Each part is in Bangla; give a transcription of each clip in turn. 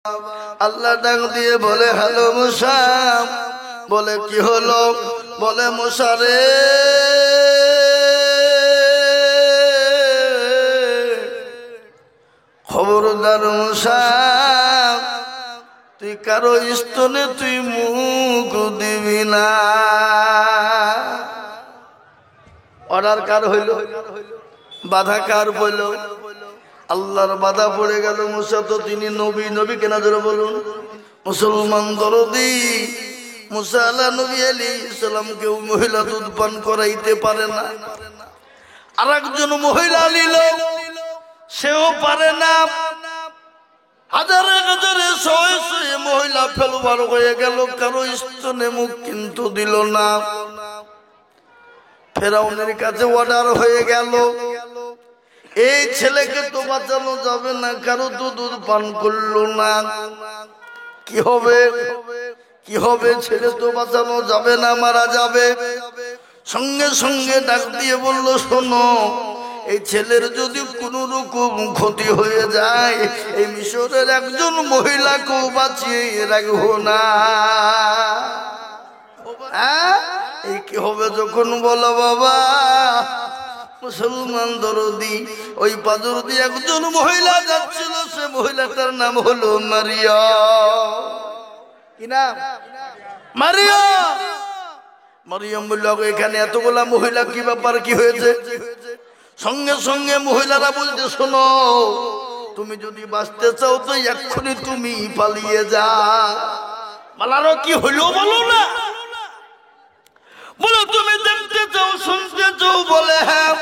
আল্লাহ ডাক দিয়ে বলে হ্যালো মুসা। বলে কি হলো? বলে মুসা রে, খবরদার মুসা, তুই কারো স্তনে তুই মুখ দিবি না। অর্ডার কার হইল? বাধা কার হইল? আল্লাহর বাধা পড়ে গেল। মুসা তো তিনি নবী, নবী কেনা ধরে বলুন, মুসলমান দরদি। মুসা আল্লাহ নবী আলাইহিস সালাম কেউ মহিলা দুধ পান করাইতে পারে না। আর একজন মহিলা নিল, সেও পারে না। হাজারে হাজারে শয়ে শয়ে মহিলা ফেলবার হয়ে গেল, কারো স্তনে মুখ কিন্তু দিল না। ফেরাউনের কাছে অর্ডার হয়ে গেল, এই ছেলেকে তো বাঁচানো যাবে না, কারো তো দুধ পান করলো না। কি হবে? কি হবে? ছেলে তো বাঁচানো যাবে না, মারা যাবে। সঙ্গে সঙ্গে ডাক দিয়ে বলল, শোনো, এই ছেলের যদি কোন রকম ক্ষতি হয়ে যায়, এই মিশরের একজন মহিলাকেও বাঁচিয়ে রাখবো না। এই কি হবে যখন? বলো বাবা। মুসলমান দরদি, ওই পাজর দিয়ে একজন মহিলা যাচ্ছিল, সে মহিলাটার নাম হলো মারিয়াম। কি নাম? মারিয়াম। মারিয়াম বলল, এখানে এতগুলা মহিলা, কি ব্যাপার, কি হয়েছে? সঙ্গে সঙ্গে মহিলারা বলতে, শোনো, তুমি যদি বাঁচতে চাও তো এক্ষুনি তুমি পালিয়ে যা। পালারও কি হইলো বলো না? বলে তুমি দেখতে চাও, শুনতে চাও? বলে হ্যাঁ।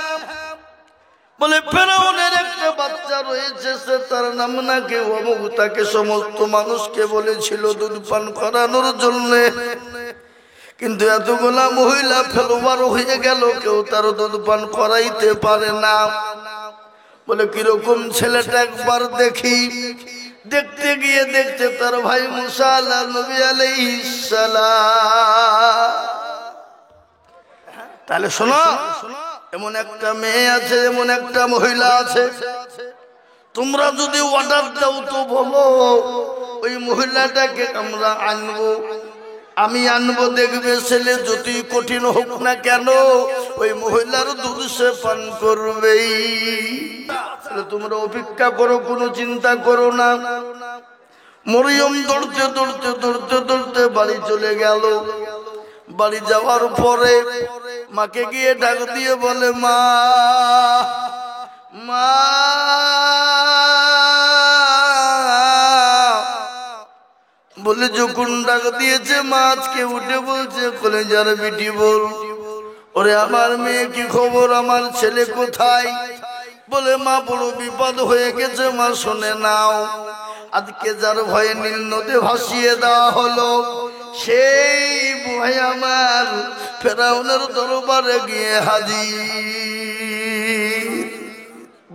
বলে ফেরাউনের একটা বাচ্চা রয়েছে, সে তার নাম নাকি অমুক, তাকে সমস্ত মানুষকে বলেছিল দুধ পান করানোর জন্য, কিন্তু এতগুলা মহিলা ফেলবার হয়ে গেল, কেউ তার দুধ পান করাইতে পারে না। বলে কিরকম ছেলেটা একবার দেখি। দেখতে গিয়ে দেখতে তার ভাই মুসা আল্লাহ নবী আলাইহিস সালাম। তাহলে শোনো, এমন একটা মেয়ে আছে, এমন একটা মহিলা আছে, তোমরা যদি অর্ডার দাও তো বলো, ওই মহিলাটাকে আমরা আনবো, আমি আনবো। দেখবে ছেলে যতই কঠিন হোক না কেন, ওই মহিলার দুধ সে পান করবেই। তোমরা অপেক্ষা করো, কোনো চিন্তা করো না। মরিয়ম দৌড়তে দৌড়তে দৌড়তে দৌড়তে বাড়ি চলে গেল। বাড়ি যাওয়ার পরে মাকে গিয়ে ডাক দিয়ে বলে, মা, মা, বলে যখন ডাক দিয়েছে মা আজকে উঠে বলছে, কলেজার বিটি বল, ওরে আমার মেয়ে কি খবর, আমার ছেলে কোথায়? বলে মা বড় বিপদ হয়ে গেছে মা, শুনে নাও, আজকে যার ভয়ে নীল নদে ভাসিয়ে দেওয়া হলো, সেই ভয় আমার ফেরাউনের দরবারে গিয়ে হাজির।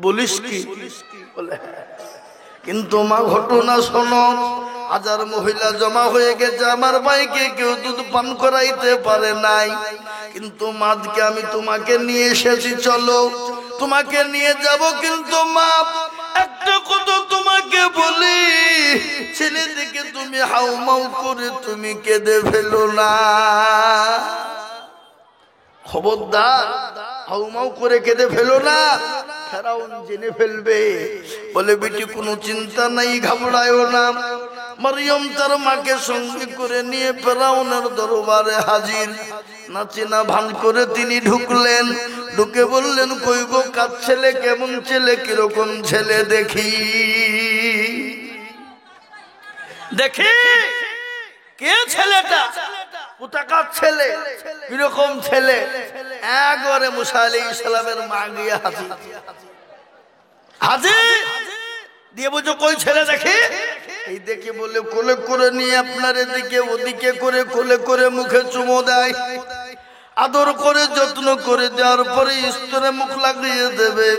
বলিস কি? বলে কিন্তু মা ঘটনা শোনো, হাজার মহিলা জমা হয়ে গেছে, আমার ভাইকে কেউ দুধ পান করাইতে পারে নাই, কিন্তু মাকে আমি তোমাকে নিয়ে এসেছি, চলো তোমাকে নিয়ে যাব। কিন্তু মা একটা কথা তোমাকে বলি, ছেলে দেখে তুমি হাউমাউ করে তুমি কেঁদে ফেলো না, খবরদার হাউমাউ করে কেঁদে ফেলো না, ফেরাউন জেনে ফেলবে। বলে বেটি কোনো চিন্তা নাই, ঘাবড়ায়ও না। মারিয়াম তার মাকে সঙ্গে করে নিয়ে ফেরাউনের দরবারে হাজির। নাচিনা ভান করে তিনি ঢুকলেন, ঢুকে বললেন, কই গো কার ছেলে, কেমন ছেলে, কিরকম ছেলে, দেখি দেখি কে ছেলেটা, কোথাকার ছেলে, কিরকম ছেলে। একবারে মুসা আলাইহিস সালামের মা গিয়ে হাজির। হাজির দিয়ে বলছো, কই ছেলে দেখি। এই দেখে বলে কোলে করে নিয়ে আপনার এদিকে ওদিকে করে কোলে করে মুখে চুমো দেয়, আদর করে যত্ন করে দেওয়ার পরে স্তরে মুখ লাগিয়ে দেবে,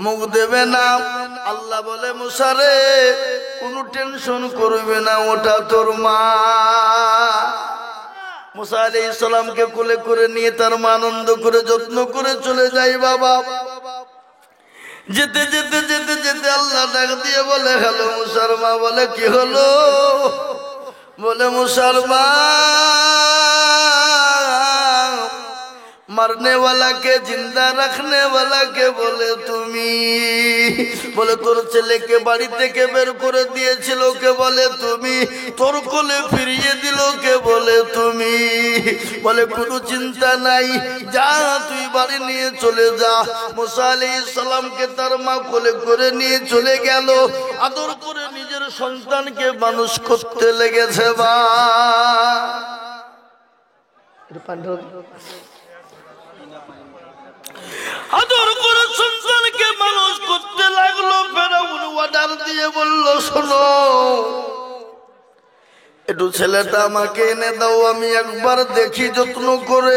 মুখ দেবে না। আল্লাহ বলে, মুসা রে কোনো টেনশন করবে না, ওটা তোর মা। মুসা আলাইহিস সালামকে কোলে করে নিয়ে তার মা আনন্দ করে যত্ন করে চলে যায়। বাবা যেতে যেতে যেতে যেতে আল্লাহ ডাক দিয়ে বলে হ্যালো মুসলমান। বলে কি হলো? বলে মুসলমান मरने वाला के जिंदा रखने वाला के बोले তুমি। বলে তোর ছেলেকে বাড়ি থেকে বের করে দিয়েছিল কে? বলে তুমি। তোর কোলে ফিরিয়ে দিল কে? বলে তুমি। বলে কোনো চিন্তা নাই, যা তুই বাড়ি নিয়ে চলে যা। মুসা আলাইহিস সালামকে তার মা কোলে করে নিয়ে চলে গেল, আদর করে নিজের সন্তানকে মানুষ করতে লেগেছে। বা আদর করে সন্তানকে মানুষ করতে লাগলো। ফেরাউন অর্ডার দিয়ে বলল শোনো, একটু ছেলেটা আমাকে এনে দাও, আমি একবার দেখি যত্ন করে।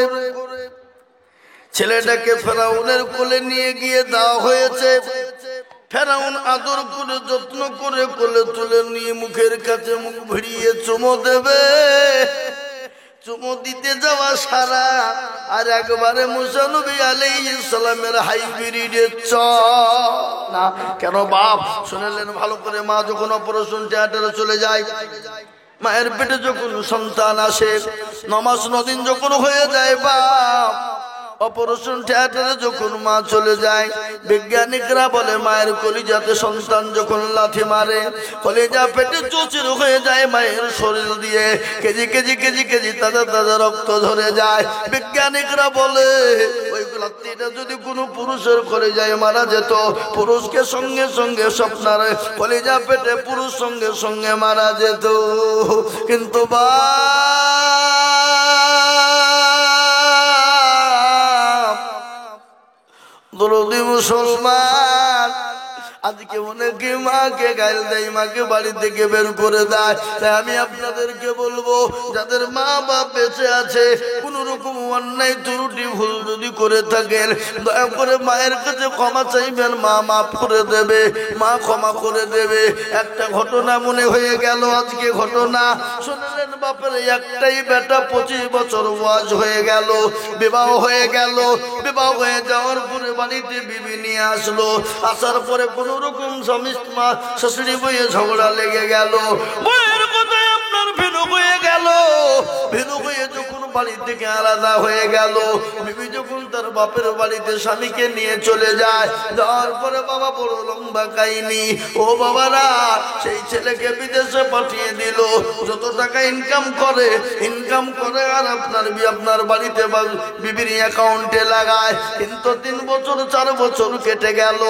ছেলেটাকে ফেরাউনের কোলে নিয়ে গিয়ে দেওয়া হয়েছে। ফেরাউন আদর করে যত্ন করে কোলে তুলে নিয়ে মুখের কাছে মুখ ভিড়িয়ে চুমো দেবে। চুমো দিতে যাওয়া সারা আর একবারে মুসা নবী আলাইহিস সালামের হাইব্রিডের না। কেন বাপ? শুনলেন ভালো করে, মা যখন অপারেশন থিয়েটারে চলে যায়, মায়ের পেটে যখন সন্তান আসে, 9 মাস 9 দিন যখন হয়ে যায়, বাপ অপারেশন থিয়েটারে যখন মা চলে যায়, বিজ্ঞানিকরা বলে মায়ের কলিজাতে সন্তান যখন লাথি মারে, কলিজা পেটে চৌচির হয়ে যায়, মায়ের শরীর দিয়ে কেজি কেজি কেজি কেজি তাজা তাজা রক্ত ধরে যায়। বিজ্ঞানিকরা বলে ওই লাথিটা যদি কোনো পুরুষের কলিজায় মারা যেত, পুরুষকে সঙ্গে সঙ্গে স্বপ্নার কলিজা পেটে পুরুষ সঙ্গে সঙ্গে মারা যেত। কিন্তু বা দরদি মুসলমান আজকে অনেকে মাকে গাল দেয়, মাকে বাড়ি থেকে বের করে দেয়। তাই আমি আপনাদেরকে বলবো, যাদের মা বাপ বেঁচে আছে, কোন রকম অন্যায় ত্রুটি ভুল যদি করে থাকেন, দয়া করে মায়ের কাছে ক্ষমা চাইবেন, মা মাফ করে দেবে, মা ক্ষমা করে দেবে। একটা ঘটনা মনে হয়ে গেল আজকে, ঘটনা শুনলেন, বাপের একটাই বেটা 25 বছর বয়স হয়ে গেল, বিবাহ হয়ে গেল। বিবাহ হয়ে যাওয়ার পরে বাড়িতে বিবি নিয়ে আসলো। আসার পরে কোন রকম স্বামী শাশুড়ি বইয়ে ঝগড়া লেগে গেল। বইয়ের কথায় আপনার ভিন্ন হয়ে গেল। ভিন্ন হয়ে যখন বাড়ি থেকে আলাদা হয়ে গেল, বিবি যখন তার বাপের বাড়িতে স্বামীকে নিয়ে চলে যায়, যাওয়ার পরে বাবা বড় লম্বা কাহিনী। ও বাবারা, সেই ছেলেকে বিদেশে পাঠিয়ে দিল। যত টাকা ইনকাম করে আর আপনার বাড়িতে বিবির অ্যাকাউন্টে লাগায়। কিন্তু 3 বছর 4 বছর কেটে গেল,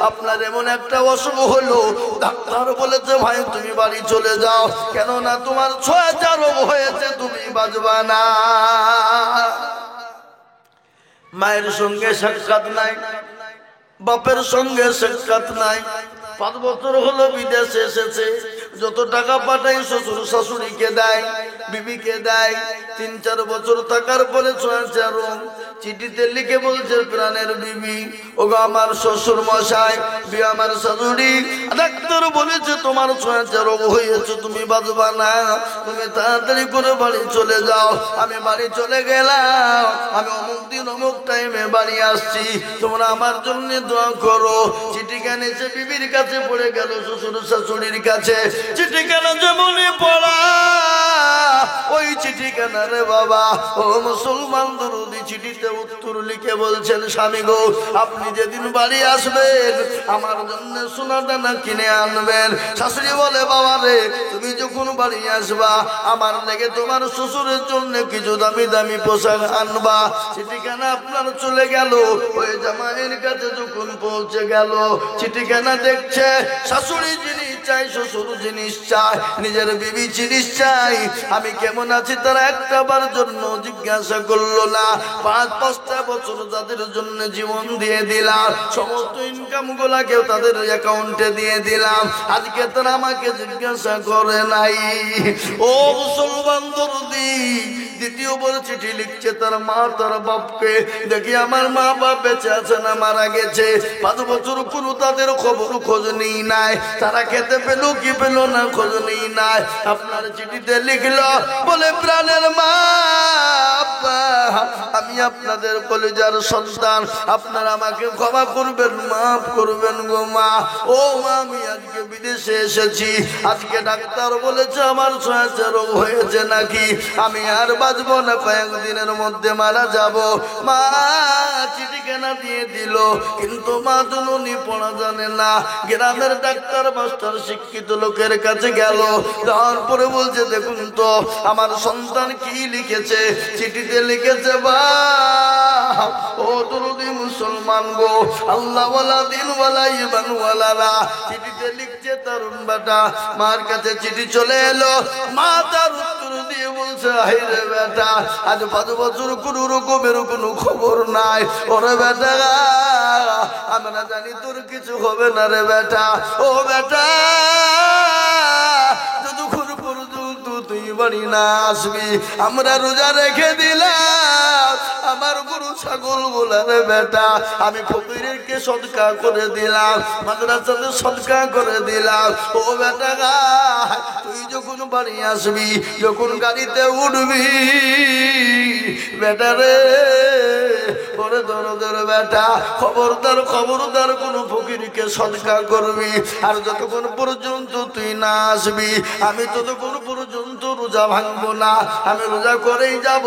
আপনার এমন একটা অসুখ হলো, ডাক্তার বলেছে ভাই তুমি বাড়ি চলে যাও, কেননা তোমার 6 রোগ হয়েছে, তুমি বাঁচবা না। মায়ের সঙ্গে সাক্ষাৎ নাই, বাপের সঙ্গে সাক্ষাৎ নাই। 5 বছর হলো বিদেশে এসেছে। যত টাকা পাঠাই শ্বশুর শাশুড়িকে দেয়, বিবিকে দেয়। 3-4 বছর থাকার পরে 6 রোগ চিঠিতে লিখে বলছে, প্রাণের বিবি, ওগো আমার শ্বশুর মশাই, আমার শাশুড়ি, ডাক্তার বলেছে তোমার 6 রোগ হয়েছে, তুমি বাঁচবা না, তুমি তাড়াতাড়ি করে বাড়ি চলে যাও। আমি বাড়ি চলে গেলাম, আমি অমুক দিন অমুক টাইমে বাড়ি আসছি, তোমরা আমার জন্য দোয়া করো। চিঠিখানা এসে বিবির কাছে পড়ে গেল, শ্বশুর শাশুড়ির কাছে। চিঠিখানা যেমনই পড়া, ওই চিঠিখানা রে বাবা, ও মুসলমান দরদি চিঠিতে উত্তর লিখে বলছেন, স্বামী গো, আপনি যেদিন বাড়ি আসবেন আমার জন্য সোনা দানা কিনে আনবেন। শাশুড়ি বলে, বাবা রে, তুমি যখন বাড়ি আসবা আমার লেগে তোমার শ্বশুরের জন্য কিছু দামি দামি পোশাক আনবা। চিঠিখানা আপনার চলে গেল। ওই জামাইয়ের কাছে যখন পৌঁছে গেল, চিঠিখানা দেখছে, শাশুড়ি জিনিস চাই, শ্বশুর জিনিস চাই, নিজের বিবি জিনিস চাই। আমি কেমন আছি তারা একটাবার জন্য জিজ্ঞাসা করলো না। 5-5টা বছর তাদের জন্য জীবন দিয়ে দিলাম, সমস্ত ইনকাম গুলাকেও তাদের অ্যাকাউন্টে দিয়ে দিলাম, আজকে তারা আমাকে জিজ্ঞাসা করে নাই। ও মুসলমান দরদি, দ্বিতীয়বার চিঠি লিখছে তার মা তার বাপকে, দেখি আমার মা বাপ বেঁচে আছে না মারা গেছে। 5 বছর কোনো তাদের খবর খোঁজ নেই নাই, তারা খেতে পেল কি পেল না খোঁজ নেই নাই। আপনার চিঠিতে লিখলো বলে প্রাণের মা আমি আপনাদের কলেজার সন্তান, আপনারা আমাকে ক্ষমা করবেন, মাফ করবেন গো মা। ও মা আমি আজকে বিদেশে এসেছি, আজকে ডাক্তার বলেছে আমার ছয়াছে রোগ হয়েছে নাকি, আমি আর বাঁচবো না, কয়েকদিনের মধ্যে মারা যাব। মা চিঠি কেনা দিয়ে দিল, কিন্তু মা জননী পড়া জানে না। গ্রামের ডাক্তার মাস্টার শিক্ষিত লোকের কাছে গেল, যাওয়ার পরে বলছে দেখুন তো আমার সন্তান কি লিখেছে। চিঠিতে লিখেছে বা ও দরদি মুসলমান গো, আল্লাহ ওয়ালা দিন ওয়ালা ইমান ওয়ালারা। চিঠিতে লিখছে তরুণ বেটা, মার কাছে চিঠি চলে এলো, মা তার উত্তর দিয়ে বলছে হাইরে বেটা আজ 5 বছর কোনো রকমের কোনো খবর নাই। ওরে বেটা আমরা জানি তোর কিছু হবে না রে বেটা। ও বেটা যতক্ষণ পর্যন্ত তুই বাড়ি না আসবি আমরা রোজা রেখে দিলাম আমার গরু ছাগল গুলার বেটা, আমি ফকিরকে সদকা করে দিলাম, মাদ্রাসাতে সদকা করে দিলাম। ও বেটা তুই যখন বাড়ি আসবি, যখন গাড়িতে উঠবি বেটা রে ওরে দরদের বেটা খবরদার খবরদার কোন ফকিরকে সদকা করবি। আর যতক্ষণ পর্যন্ত তুই না আসবি আমি ততক্ষণ পর্যন্ত রোজা ভাঙবো না, আমি রোজা করেই যাব।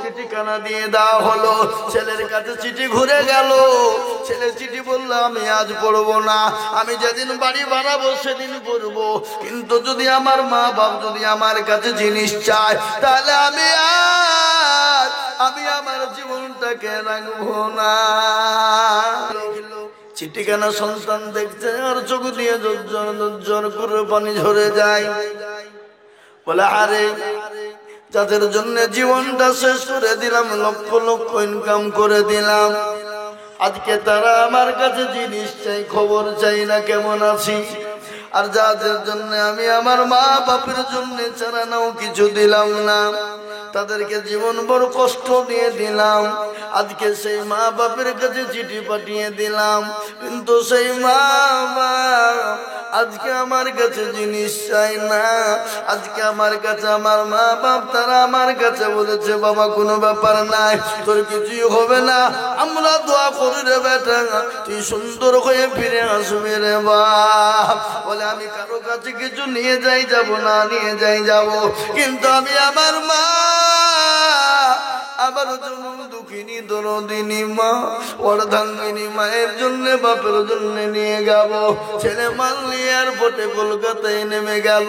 চিঠিখানা দিয়ে দেওয়া হলো, ছেলের কাছে চিঠি ঘুরে গেল। ছেলে চিঠি বলল আমি আজ পড়বো না, আমি যেদিন বাড়ি বানাবো সেদিন পড়বো, কিন্তু যদি আমার মা বাপ যদি আমার কাছে জিনিস চায় তাহলে আমি আমার জীবনটাকে রাখবো না। চিঠিখানা সন্তান দেখছে আর চোখ দিয়ে জোর করে পানি ঝরে যায়। বলে আরে যাদের জন্য জীবনটা শেষ করে দিলাম, লক্ষ লক্ষ ইনকাম করে দিলাম, আজকে তারা আমার কাছে জিনিস চাই, খবর চাই না কেমন আছি। আর যাদের জন্য আমি আমার মা বাপের জন্য ছাড়া নাও কিছু দিলাম না, তাদেরকে জীবন বড় কষ্ট দিয়ে দিলাম, আজকে সেই মা বাপের কাছে চিঠি পাঠিয়ে দিলাম, কিন্তু সেই মা বাপ আজকে আমার কাছে জিনিস চাই না। আজকে আমার কাছে আমার মা বাপ তারা আমার কাছে বলেছে বাবা কোনো ব্যাপার নাই, তোর কিছুই হবে না, আমরা দোয়া করি রে বেটা তুই সুন্দর হয়ে ফিরে আসবি রে বাপ। বলে আমি কারো কাছে কিছু নিয়ে যাই যাব না, নিয়ে যাই যাব, কিন্তু আমি আমার মা আমার জন্য দুঃখিনী দরদিনী মা অর্ধাঙ্গিনী মায়ের জন্য বাপের জন্য নিয়ে গেল। ছেলে মানলি এয়ারপোর্টে কলকাতায় নেমে গেল।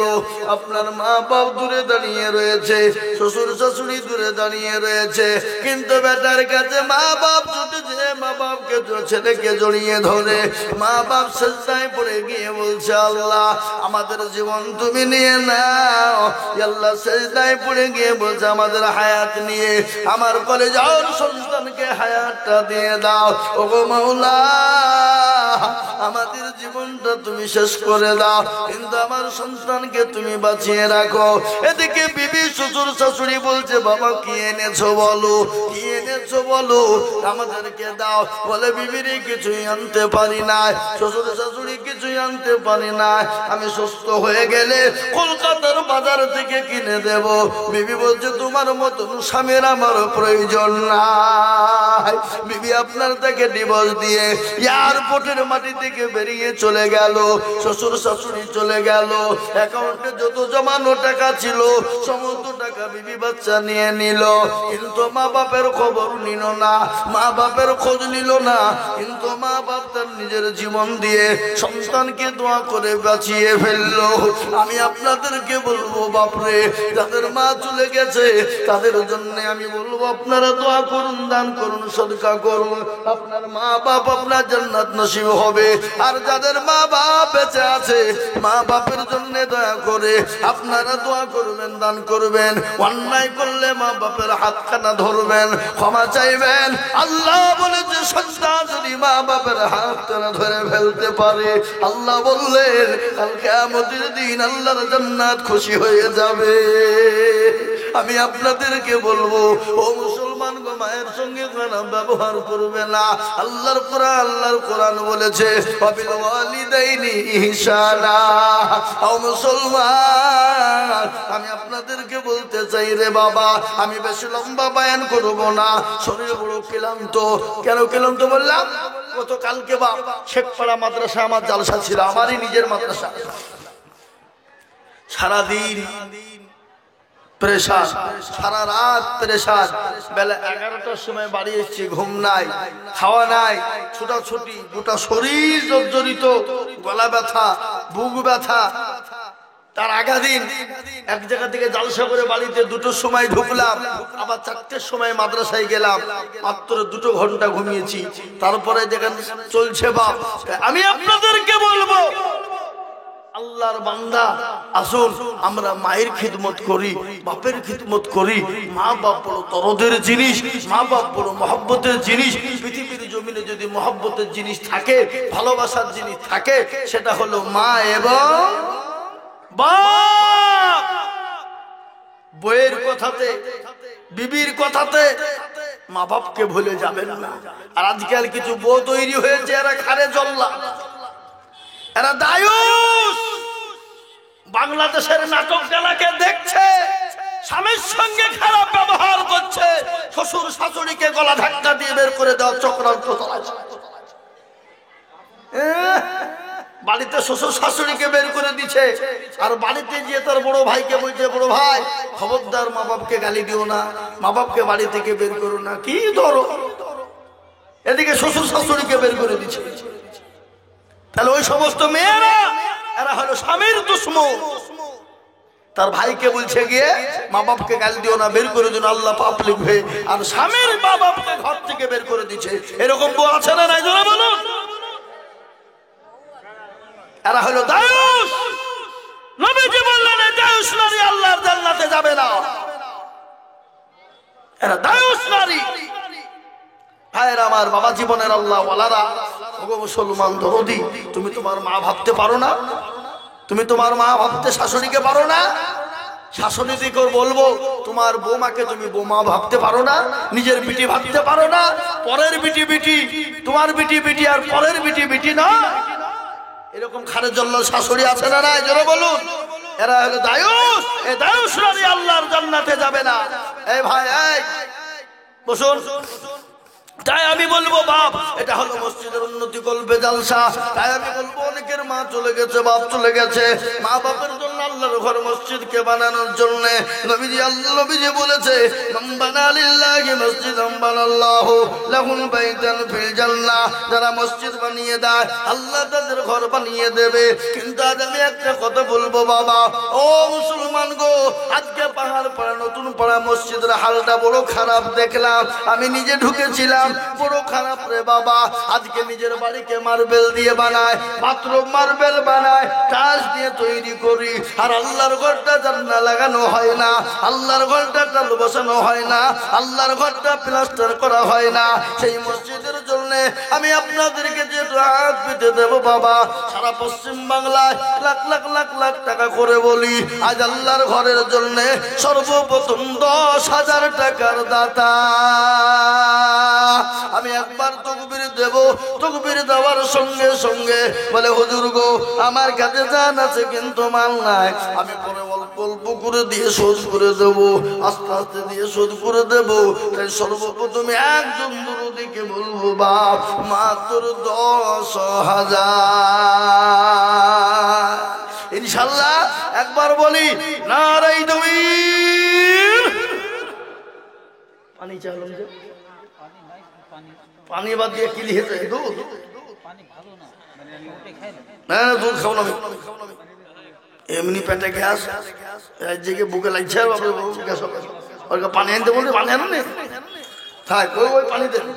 আপনার মা বাপ দূরে দাঁড়িয়ে রয়েছে, শ্বশুর শাশুড়ি দূরে দাঁড়িয়ে রয়েছে, কিন্তু বেটার কাছে মা বাপ ছুটেছে, মা বাপকে ছেলেকে জড়িয়ে ধরে মা বাপ সেজদায় পড়ে গিয়ে বলছে আল্লাহ আমাদের জীবন তুমি নিয়ে নাও। আল্লাহ সেজদায় পড়ে গিয়ে বলছে আমাদের হায়াত নিয়ে আমার কলেজার সন্তানকে হায়াতটা দিয়ে দাও। ওগো মাওলা আমাদের জীবনটা তুমি শেষ করে দাও, কিন্তু আমার সন্তানকে তুমি বাঁচিয়ে রাখো। এদিকে বিবি শ্বশুর শাশুড়ি বলছে বাবা কি এনেছো বলো, কি এনেছো বলো আমাদেরকে দাও। বলে বিবিরে কিছুই আনতে পারি না, শ্বশুর শাশুড়ি কিছুই আনতে পারি না, আমি সুস্থ হয়ে গেলে কলকাতার বাজার থেকে কিনে দেব। বিবি বলছে তোমার মতন স্বামীর আমার প্রয়োজন নাই। বিবি আপনার থেকে ডিভোর্স দিয়ে এয়ারপোর্টের মাটি থেকে বেরিয়ে চলে গেল। শ্বশুর শাশুড়ি চলে গেল, অ্যাকাউন্টে যত জমানো টাকা ছিল সমস্ত টাকা বিবি বাচ্চা নিয়ে নিল, কিন্তু মা বাপের খবর নিল না, মা বাপের খোঁজ নিল না। কিন্তু মা বাপ তার নিজের জীবন দিয়ে সন্তানকে দোয়া করে বাঁচিয়ে ফেললো। আমি আপনাদেরকে বলবো বাপরে যাদের মা চলে গেছে তাদের জন্য আমি বলবো আপনারা দোয়া করুন, দান করুন, সদকা করুন, আপনার মা বাপ আপনার জান্নাত নসিব হবে। আর যাদের মা বাপ বেঁচে আছে মা বাপের জন্য দয়া করে আপনারা দোয়া করবেন, দান করবেন, অন্যায় করলে মা বাপের হাতখানা ধরবেন, ক্ষমা চাইবেন। আল্লাহ বলেছে সন্তান যদি মা বাপের হাতখানা ধরে ফেলতে পারে আল্লাহ বললেন কাল কিয়ামতের দিন আল্লাহর জান্নাত খুশি হয়ে যাবে। আমি আপনাদেরকে বলবো ও মুসলমান গো মায়ের সঙ্গে খারাপ ব্যবহার করবে না। আল্লাহর কোরআন বলেছে ওয়াবিল ওয়ালিদাইনি ইহসানা। ও মুসলমান, আমি আপনাদেরকে বলতে চাই রে বাবা, আমি বেশি লম্বা বয়ান করব না, শরীর বড় ক্লান্ত। কেন ক্লান্ত বললাম? গতকালকে শেখপাড়া মাদ্রাসা আমার জালসা ছিল, আমারই নিজের মাদ্রাসা। সারাদিন প্রেসার, সারা রাত প্রেসার। বেলা 11টার সময় বাড়ি এসেছি, ঘুম নাই, খাওয়া নাই, ছুটাছুটি, গোটা শরীর জর্জরিত, গলা ব্যথা, বুক ব্যথা। তার আগা দিন এক জায়গা থেকে জালসা করে বাড়িতে 2টোর সময় ঢুকলাম, আবার 4টের সময় মাদ্রাসায় গেলাম। মাত্র 2 ঘন্টা ঘুমিয়েছি। তারপরে দেখেন চলছে বাপ। আমি আপনাদেরকে বলবো, আল্লাহর বান্দা, আসুন আমরা মায়ের খিদমত করি, বাপের খিদমত করি। মা বাপ বড় দরদের জিনিস, মা বাপ বড় মহব্বতের জিনিস। পৃথিবীর জমিনে যদি মহব্বতের জিনিস থাকে, ভালোবাসার জিনিস থাকে, সেটা হলো মা এবং বাপ। বইয়ের কথাতে, বিবির কথাতে মা বাপকে ভুলে যাবেন না। আর আজকাল কিছু বউ তৈরি হয়েছে, এরা খারে জল্লা, এরা দায়ুস। বাংলাদেশের নাটক খেলাকে দেখছে, স্বামীর সঙ্গে খারাপ ব্যবহার করছে, শ্বশুর শাশুড়িকে গলা ধাক্কা দিয়ে বের করে দেওয়ার চক্রান্ত চালাচ্ছে। বাড়িতে শ্বশুর শাশুড়িকে বের করে দিচ্ছে, আর বাড়িতে গিয়ে তার বড় ভাইকে বলছে, বড় ভাই খবরদার মা বাপকে গালি দিও না, মা বাপকে বাড়ি থেকে বের করো না। কি ধরো, এদিকে শ্বশুর শাশুড়িকে বের করে দিচ্ছে। তাহলে ওই সমস্ত মেয়েরা, এরা হলো স্বামীর দুশ্মন। তার ভাইকে বলছে গিয়ে মা বাপকে গালি দিও না, বের করে দিও না, আল্লাহ পাপ লিখবে। আর স্বামীর মা বাপকে ঘর থেকে বের করে দিচ্ছে। এরকম বউ আছে না নাই জোরে বলুন? এরা হলো দায়ুস। নবীজি বললেন দায়ুস নারী আল্লাহর জান্নাতে যাবে না। এরা দায়ুস নারী। ভাইয়েরা আমার, বাবা জীবনের আল্লাহ ওয়ালারা, ওগো মুসলমান দরদি, তুমি তোমার মা ভাবতে পারো না? তুমি তোমার মা ভাবতে শাশুড়িকে পারো না? শাশুড়িকে বলবো, তোমার বৌমাকে তুমি বৌমা ভাবতে পারো না? নিজের বিটি ভাবতে পারো না? পরের বিটি বিটি, তোমার বিটি বিটি আর পরের বিটি বিটি না। এরকম খারে জল্লাল শাশুড়ি আছে না নাই জোরে বলুন? এরা হলো দায়ুস। এই দায়ুস নারী আল্লাহর জান্নাতে যাবে না। এই ভাই, এই বসুন। তাই আমি বলবো বাপ, এটা হলো মসজিদের উন্নতি করবে জালসা। তাই আমি বলবো, অনেকের মা চলে গেছে, বাপ চলে গেছে। মা বাপের জন্য আল্লাহর ঘর মসজিদকে বানানোর জন্য নবীজি বলেছে, মান বানা লিল্লাহি মসজিদান বানাল্লাহু লাহুল বাইতান ফিল জান্নাহ। যারা মসজিদ বানিয়ে দেয়, আল্লাহ তাদের ঘর বানিয়ে দেবে। কিন্তু আজ আমি একটা কথা বলবো বাবা, ও মুসলমান গো, আজকে পাহাড় পাড়া নতুন পাড়া মসজিদের হালটা বড় খারাপ দেখলাম। আমি নিজে ঢুকেছিলাম, বড় খারাপ রে বাবা। আজকে নিজের বাড়িকে মার্বেল দিয়ে বানায়, বাথরুম মার্বেল বানায়, টাইলস দিয়ে তৈরি করি। আর আল্লাহর ঘরটা জান্না লাগানো হয় না, আল্লাহর ঘরটা টাল বসানো হয় না, আল্লাহর ঘরটা প্লাস্টার করা হয় না। সেই মসজিদের জন্য আমি আপনাদেরকে যে হাত পেতে দেব বাবা, সারা পশ্চিম বাংলায় লাখ লাখ লাখ লাখ টাকা করে বলি, আজ আল্লাহর ঘরের জন্য সর্বপ্রথম 10,000 টাকার দাতা। আমি একবার তকবীর দেব, তকবীর দেওয়ার সঙ্গে সঙ্গে বলে, হুজুর গো, আমার কাছে জান আছে কিন্তু মাল নাই। আমি পরে অল্প অল্প করে দিয়ে শোধ করে দেবো, আস্তে আস্তে দিয়ে শোধ করে দেবো। তাই সর্বপ্রথমে একজন দরদিকে বলবো, বাপ মাত্র 10,000। ইনশাল্লাহ একবার বলি নারাই তাকবীর। পানি চালু, পানি বাদ দিয়ে কি লিখেছে? দুধ? না দুধ খাও না, এমনি পেটে গ্যাস, জেগে বুকে লাগছে, পানি আনতে বলতে পানি আনো না, থাক ওই পানি দেন।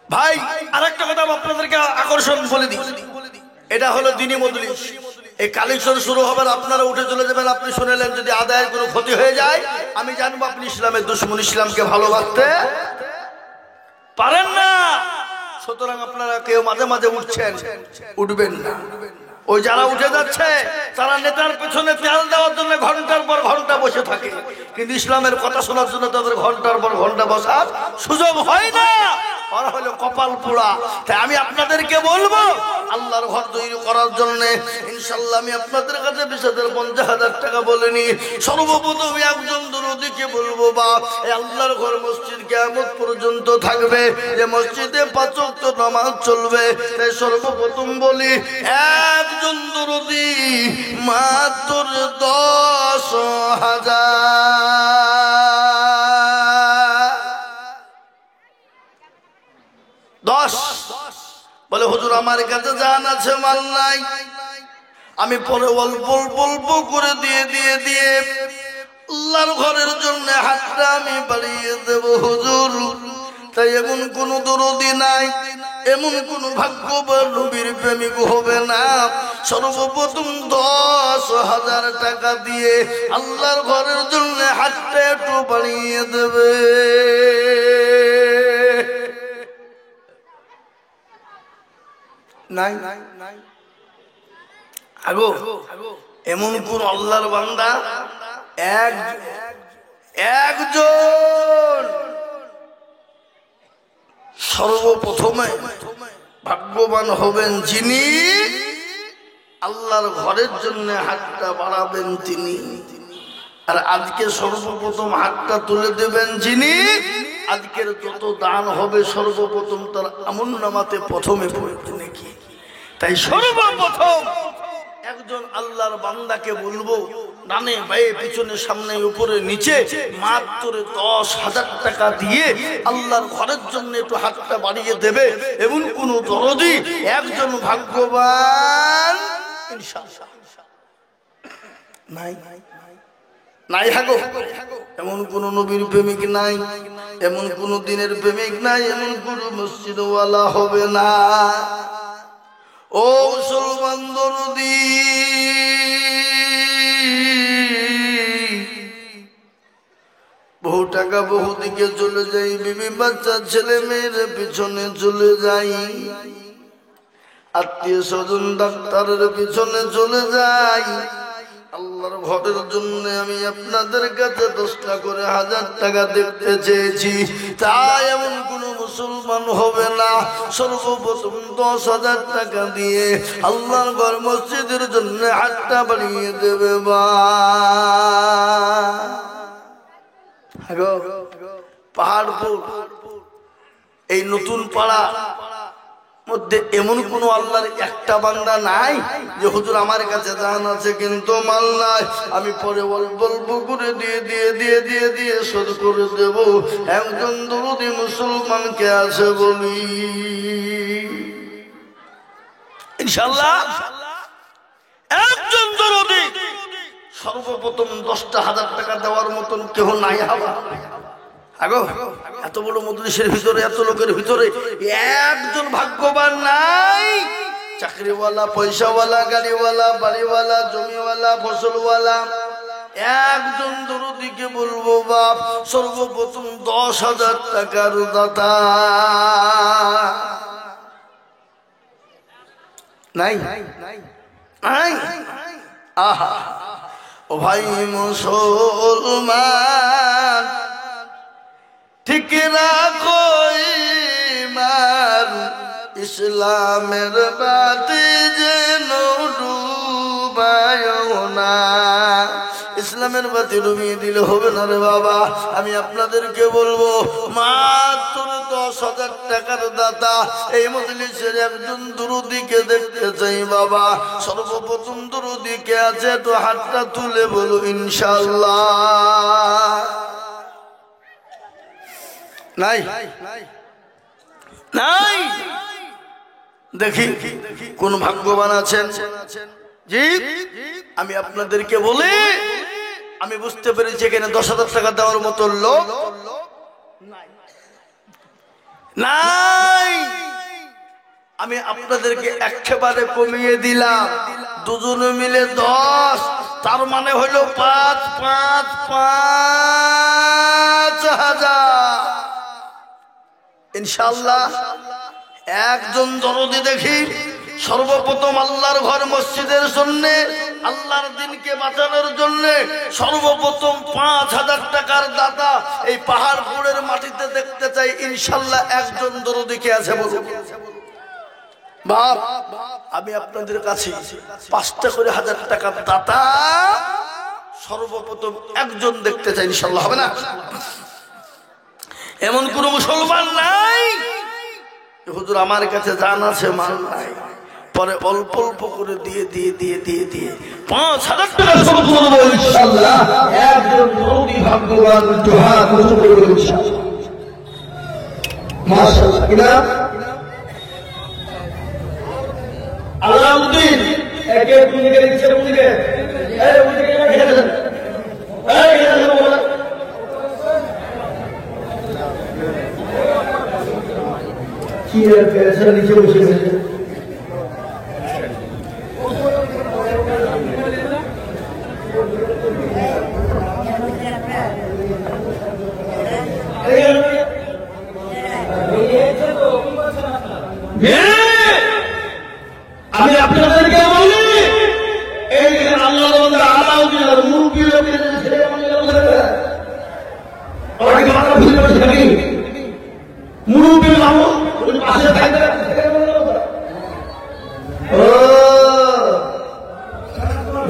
ভাই আরেকটা কথা আপনাদেরকে আকর্ষণ বলে দিই, এটা হলো দিনী মজলিস। এই কালেকশন শুরু হবে, আপনারা উঠে চলে যাবেন। আপনি শুনেলেন, যদি আদায়ের কোনো ক্ষতি হয়ে যায়, আমি জানবো আপনি ইসলামের দুশমন, ইসলামকে ভালোবাসতে পারেন না। সুতরাং আপনারা কেউ মাঝে মাঝে উঠছেন, উঠবেন না। ওই যারা উঠে যাচ্ছে তারা নেতার পেছনে তেল দেওয়ার জন্য ঘন্টার পর ঘন্টা বসে থাকে, কিন্তু ইসলামের কথা শোনার জন্য তাদের ঘন্টার পর ঘন্টা বসার সুযোগ হয় না। ওরা হলো কপাল পোড়া। তাই আমি আপনাদেরকে বলবো, আল্লাহর ঘর তৈরি করার জন্য ইনশাআল্লাহ আমি আপনাদের কাছে 20,000-50,000 টাকা বলিনি। সর্বপ্রথম একজন দরদিকে বলবো, বা এই আল্লাহর ঘর মসজিদ কিয়ামত পর্যন্ত থাকবে, যে মসজিদে 5 ওয়াক্ত নামাজ চলবে। তাই সর্বপ্রথম বলি, একজন দরদি মাত্র 10,000। বলে হুজুর আমার কাছে জান আছে, মাল নাই, আমি পরে অল্প অল্প করে দিয়ে দিয়ে দিয়ে আল্লাহর ঘরের জন্য হাতটা আমি বাড়িয়ে দেব হুজুর। তাই এমন কোন দরদি নাই, এমন কোন ভাগ্যবান নবীর প্রেমিক হবে না, সর্বপ্রথম 10,000 টাকা দিয়ে আল্লাহর ঘরের জন্য হাতটা একটু বাড়িয়ে দেবে। নাই আগো এমন কোন আল্লাহর বান্দা একজন সর্বপ্রথমে ভাগ্যবান হবেন যিনি আল্লাহর ঘরের জন্য হাতটা বাড়াবেন তিনি। আর আজকে সর্বপ্রথম হাতটা তুলে দেবেন যিনি, আজকের যত দান হবে সর্বপ্রথম তার আমলনামাতে প্রথমে পড়বে নাকি। তাই সর্বপ্রথম একজন আল্লাহর বান্দাকে বলবো, ডানে বায়ে পিছনে সামনে উপরে নিচে মাত্র 10,000 টাকা দিয়ে আল্লাহর ঘরের জন্য একটু হাতটা বাড়িয়ে দেবে। এমন কোন দরদি একজন ভাগ্যবান ইনশাআল্লাহ নাই নাই হাগো। এমন কোন নবীর প্রেমিক নাই, এমন কোন দিনের প্রেমিক নাই, এমন কোন মসজিদওয়ালা হবে না। ও মুসলমান দরদি, বহু টাকা বহু দিকে চলে যাই, বিবি বাচ্চা ছেলে মেয়ের পিছনে চলে যাই, আত্মীয় স্বজন ডাক্তারের পিছনে চলে যাই। আল্লাহর ঘরের জন্য আমি আপনাদের কাছে 10টা করে 1000 টাকা দেখতে চেয়েছি। তাই এমন কোন মুসলমান হবে না সর্বপ্রথম 10,000 টাকা দিয়ে আল্লাহর ঘর মসজিদের জন্য হাতটা বাড়িয়ে দেবে। পাহাড়পুর এই নতুন পাড়া মধ্যে এমন কোন আল্লাহর একটা বান্দা নাই যে হুজুর আমার কাছে জান আছে কিন্তু মাল নাই, আমি পরে অল্প অল্প করে দিয়ে দিয়ে দিয়ে দিয়ে দিয়ে শোধ করে দেব। একজন দরদি মুসলমানকে আছে বলি ইনশাআল্লাহ, একজন দরদি সর্বপ্রথম 10,000 টাকা দেওয়ার মতন কেউ নাই। হাবা আগো এত বড় মজলিসের ভিতরে, এত লোকের ভিতরে একজন ভাগ্যবান নাই। চাকরিওয়ালা, পয়সাওয়ালা, গাড়িওয়ালা, বাড়িওয়ালা, জমিওয়ালা, ফসলওয়ালা, একজন দরদিকে বলবো বাপ সর্বপ্রথম 10,000 টাকার দাতা নাই নাই। আহা ও ভাই মুসলমান, ঠিক রাখো ঈমান, ইসলামের বাতি যেন ডুবায়ও না। ইসলামের বাতি ডুবিয়ে দিলে হবে না রে বাবা। আমি আপনাদেরকে বলবো মাত্র 10,000 টাকার দাতা এই মজলিসের একজন দরদিকে দেখতে চাই বাবা। সর্বপ্রথম দরদিকে আছে তো হাতটা তুলে বলো ইনশাআল্লাহ। নাই নাই দেখি কোন ভাগ্যবান আছেন? জি আমি আপনাদেরকে বলি, আমি বুঝতে পেরেছি এখানে 10,000 টাকা দেওয়ার মতো লোক নাই। আমি আপনাদেরকে একেবারে কমিয়ে দিলাম, দুজনে মিলে 10, তার মানে হলো 5,000 ইনশাআল্লাহ একজন দরদি দেখি সর্বপ্রথম আল্লাহর ঘর মসজিদের জন্য, আল্লাহর দিনকে বাঁচানোর জন্য সর্বপ্রথম ৫,০০০ টাকার দাতা এই পাহাড়পুরের মাটিতে দেখতে চাই। ইনশাআল্লাহ একজন দরদি কে আছে বলুন? বাপ, আমি আপনাদের কাছে ৫টা করে ১,০০০ টাকার দাতা সর্বপ্রথম একজন দেখতে চাই। ইনশাআল্লাহ হবে না? এমন কোন মুসলমান নাই হুজুর আমার কাছে জান আছে মাল নাই, পরে অল্প অল্প করে দিয়ে দিয়ে দিয়ে দিয়ে দিয়ে ৫,০০০ টাকা শুরু করবো ইনশাআল্লাহ। একজন দরদি ভাগ্যবান দোয়া করতে পারবে ইনশাআল্লাহ। মাশাআল্লাহ। কিনা আলাউদ্দিন একে দুই দিকে দিচ্ছে, কোন দিকে? এই ওই দিকে রেখে দেন, এই রেখে দেন বলা কি এর পেছনে নিচে বসে গেছে। আমি আপনাদেরকে বলি এই আল্লাহর বান্দা আলাউদ্দিন আর মুরব্বী মুরব্বী পাশে থাকবে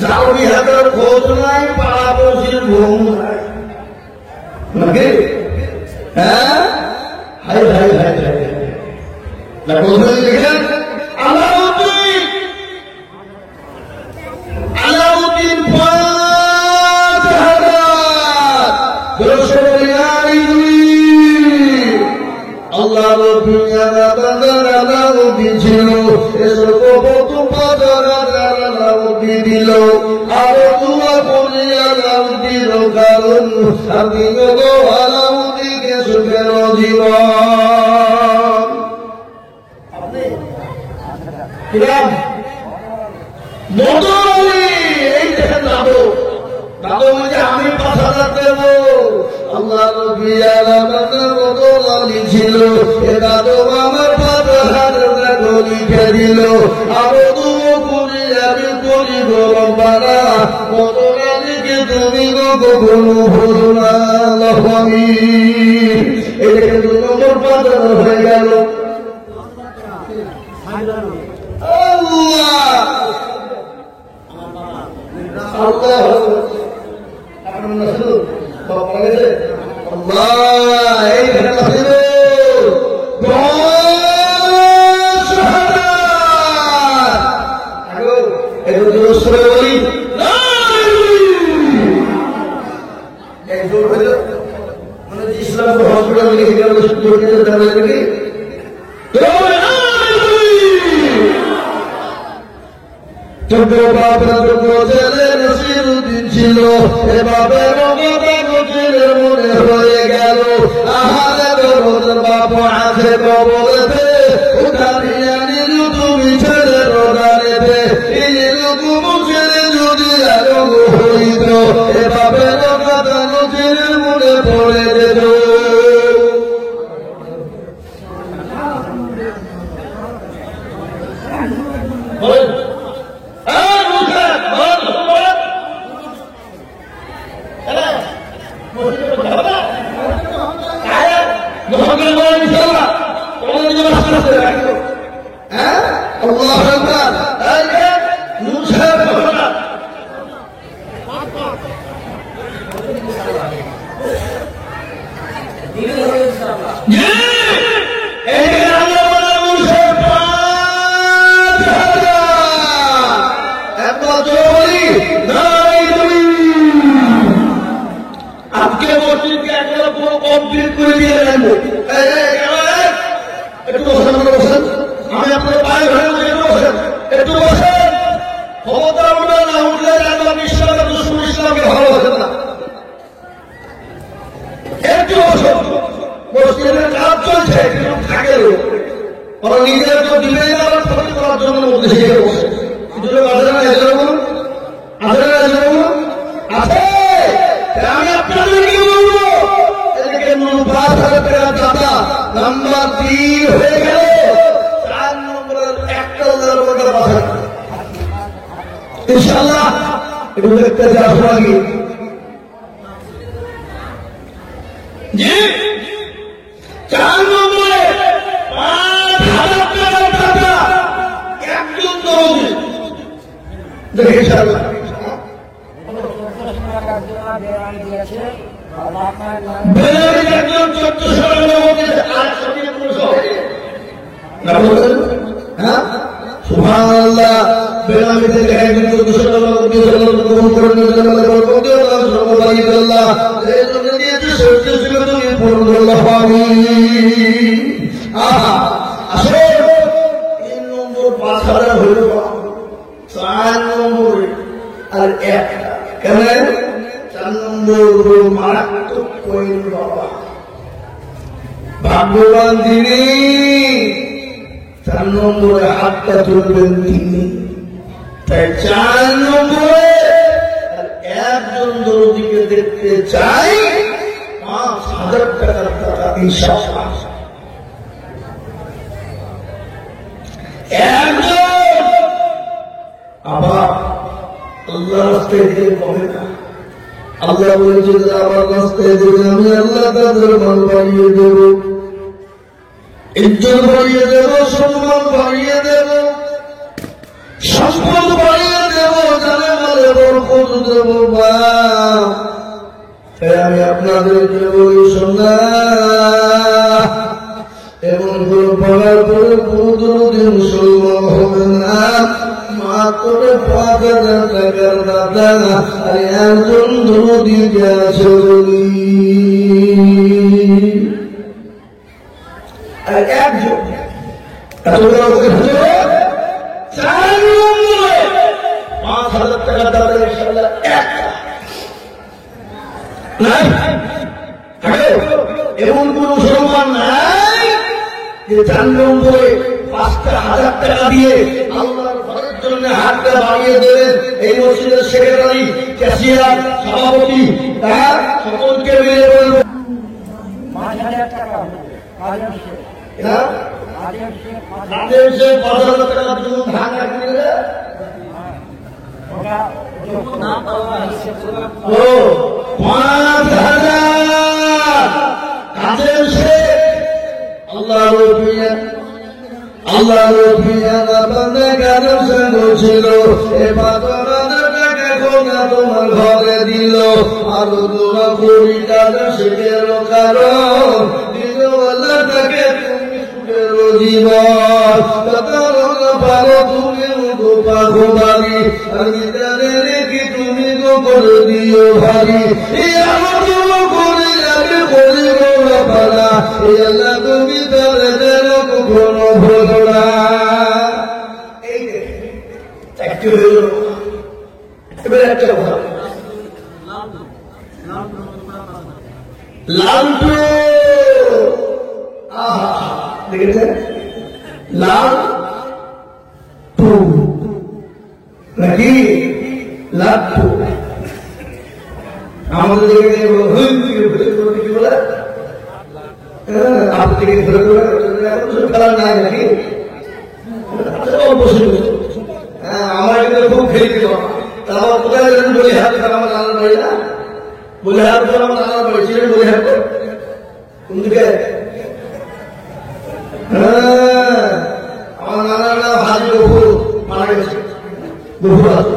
জাউরি হাতের খোঁজ নাই, পাড়া পড়শির ঘুম নাই নাকি? হ্যাঁ, হাই হাই হাই হাই দেখেন আলাউদ্দিন, আলাউদ্দিন ৫,০০০ আল্লাহ আলাউদ্দিন ছিল আলাউদ্দিন দিল আরো তোমা বলি আলাউদ্দিন কারণ আমি আলাউদ্দিনকে সুখের জীবন এই দেখেন দাদু, দাদু বলছে আমি ৫,০০০ দেব। আল্লাহ নবী আলাউদ্দিন ছিল এ দাদু আমার ৫,০০০ লিখে দিল আরো তুমি করি আমি করি গরম পাড়া মতকে তুমি কখনো ভুলো না। আমি এই দেখে ২ নম্বর ৫,০০০ হয়ে গেল। ইসলাম হসপিটাল লিখে গেল নসিরুদ্দিন ছিল এভাবে মনে হয়ে গেল আহারে বাপ আছে কবরেতে উঠানিয়া নিল তুমি ছেড়ে রোগানেতে এইরকম ছেড়ে যদি আরো হইত এভাবে কথা নজিরের মনে পড়ে যেত। আমি আপনার পায়ে ধরে একটু বসেন, ক্ষমতা উঠবে না উঠলে একদম ইসলামের দুশমন ইসলামকে ভালোবাসেন না। একটু বসুন, মসজিদের কাজ চলছে কিন্তু থাকে ওরা নিজের তো দিলে আবার ক্ষতি করার জন্য মধ্যে শিখে বসে কিন্তু আছে না এসে বলুন, আছে না এসে বলুন, আছে। আমি আপনাদেরকে বলবো এদিকে ৫,০০০ টাকা দাতা নাম্বার ৩ এগুলো একটা আসো আগে জি 4 নম্বরে 5,000 টাকা একজন দরদি দেখে ইনশাআল্লাহ বেলারি একজন 1400 টাকা মধ্যে আর সত্যি 1500 না বলেন হ্যাঁ সুবহানাল্লাহ বেলারি থেকে একজন 1400 টাকা মধ্যে কবুল করে নিলেন আল্লাহ এই জন্য দিয়েছে সত্য ছিল তুমি পূর্ণ আল্লাহ আমিন আহা আসলে 3 নম্বর 5,000 হলো 4 নম্বর আর একটা কেন 4 নম্বর মারাত্মক কইল বাবা ভাগ্যবান যিনি 4 নম্বরে হাতটা তুলবেন তিনি তাই 4 নম্বরে আর একজন দরদিকে দেখতে চাই 5,000 টাকার টাকা ইনশাআল্লাহ একজন আবার আল্লাহর রাস্তায় দিতে পাবে না আল্লাহ বলেছে যে আমার রাস্তায় দিলে আমি আল্লাহ তাদের মান বাড়িয়ে দেব ইজ্জত বাড়িয়ে দেব সম্মান বাড়িয়ে দেব সম্পদ বাড়িয়ে দেব জানে মালে বরকত দেব বা আমি আপনাদেরকে বলি শোনা এমন করে পড়ার পরে কোনদিন মুসলমান হবে না মাত্র 5,000 টাকার দাদা আর একজন দরদিকে আছে বলি আর একজন এত বড় 4 নম্বরে 5,000 টাকার দাদা ইনশাআল্লাহ একটা নাই এমন কোন মুসলমান নাই যে 4 নম্বরে 5,000 টাকা দিয়ে আল্লাহর ঘরের জন্য হাতটা বাড়িয়ে দেবেন এই মসজিদের সেক্রেটারি ক্যাশিয়ার সভাপতি তার সকলকে মিলে বলবো 5,000 টাকা আদেশে 5,000 টাকার জন্য ভাঙা কিনলে ও 5,000 আদেশে আল্লাহর বান্দা গানের সঙ্গ ছিল এ 5,000 টাকা খোনা তোমার ঘরে দিল আরো 2 টাকা শেখের কারণ দিল আল্লাহ তাকে তুমি সুখের জীবন পারো তুমি গোপাগো বাড়ি আমি জানে রেখে তুমি গো করে দিও ভারী করে যাবে করে গোলা পালা আল্লাহ তুমি তাহলে যেন কখনো ভোলো না এই একটু হইল এবার একটা কথা লালটু আহা দেখেছেন লাল টু নাকি লাট্টু আমাদের কি বলে আপনি খেলা নাই নাকি আমার কিন্তু খুব খেলি দিল তারপর কোথায় গেলেন বলি হাত আমার নানার বাড়ি না বলে হাত আমার নানার বাড়ি ছিলেন বলে হাত কোন দিকে আমার নানার নাম হাজি গফুর মারা গেছে গফুর হাজি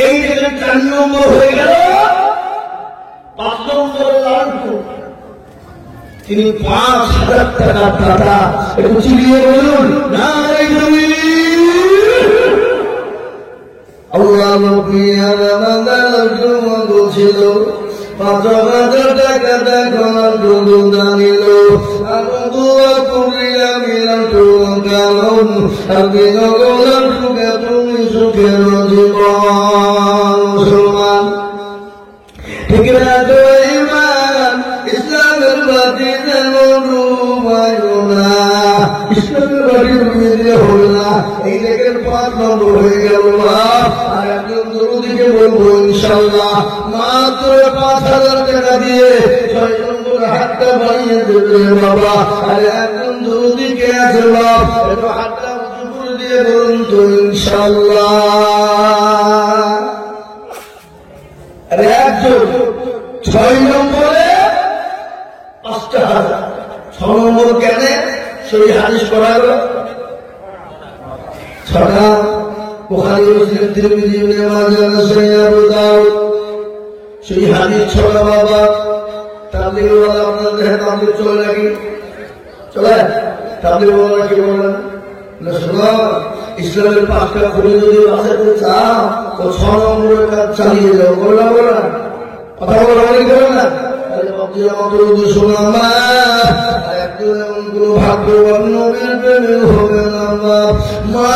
এই যে 4 নম্বর হয়ে গেল 5 নম্বর লালটু তিনি 5,000 টাকা দাদা একটু চিলিয়ে বলুন না আল্লাহ ছিল 5,000 টাকা দেখো জানিল আমি দোয়া করি আমি কারণ সুখে তুমি সুখের জীবন মুসলমান ঠিক না তো ইমান ইসলামের বাতি যেন ইসলামের বাড়ি রুমিয়ে দিলে হবে না এই দেখেন 5 নম্বর হয়ে গেল আর একজন দরদিকে বলবো ইনশাআল্লাহ মাত্র 5,000 টাকা দিয়ে 6 নম্বর হাতটা বাড়িয়ে দেবে বাবা আর একজন দরদিকে আছে বাপ একটু হাতটা উঁচু করে দিয়ে বলুন তো ইনশাআল্লাহ। আর একজন 6 নম্বরে 5,000, 6 নম্বর কেন সেই হাদিস করা গেল। 6টা বুখারী, মুসলিম, তিরমিজি, ইবনে মাজাহ, নাসাঈ, আবু দাউদ, সেই হাদিস 6টা বাবা। তাবলীগওয়ালা আপনাদের তাবলীগ চলে নাকি? চলে? তাবলীগওয়ালা কি বলেন? শোনো, ইসলামের 5টা খুলে যদি বাঁচাতে চাও তো 6 নম্বরের কাজ চালিয়ে যাও। বলো বলো, কথা বলো, অনেক বলো না। শোনা মা, একজন এমন কোন ভাগ্যবান নবীর প্রেমে হবে না মা।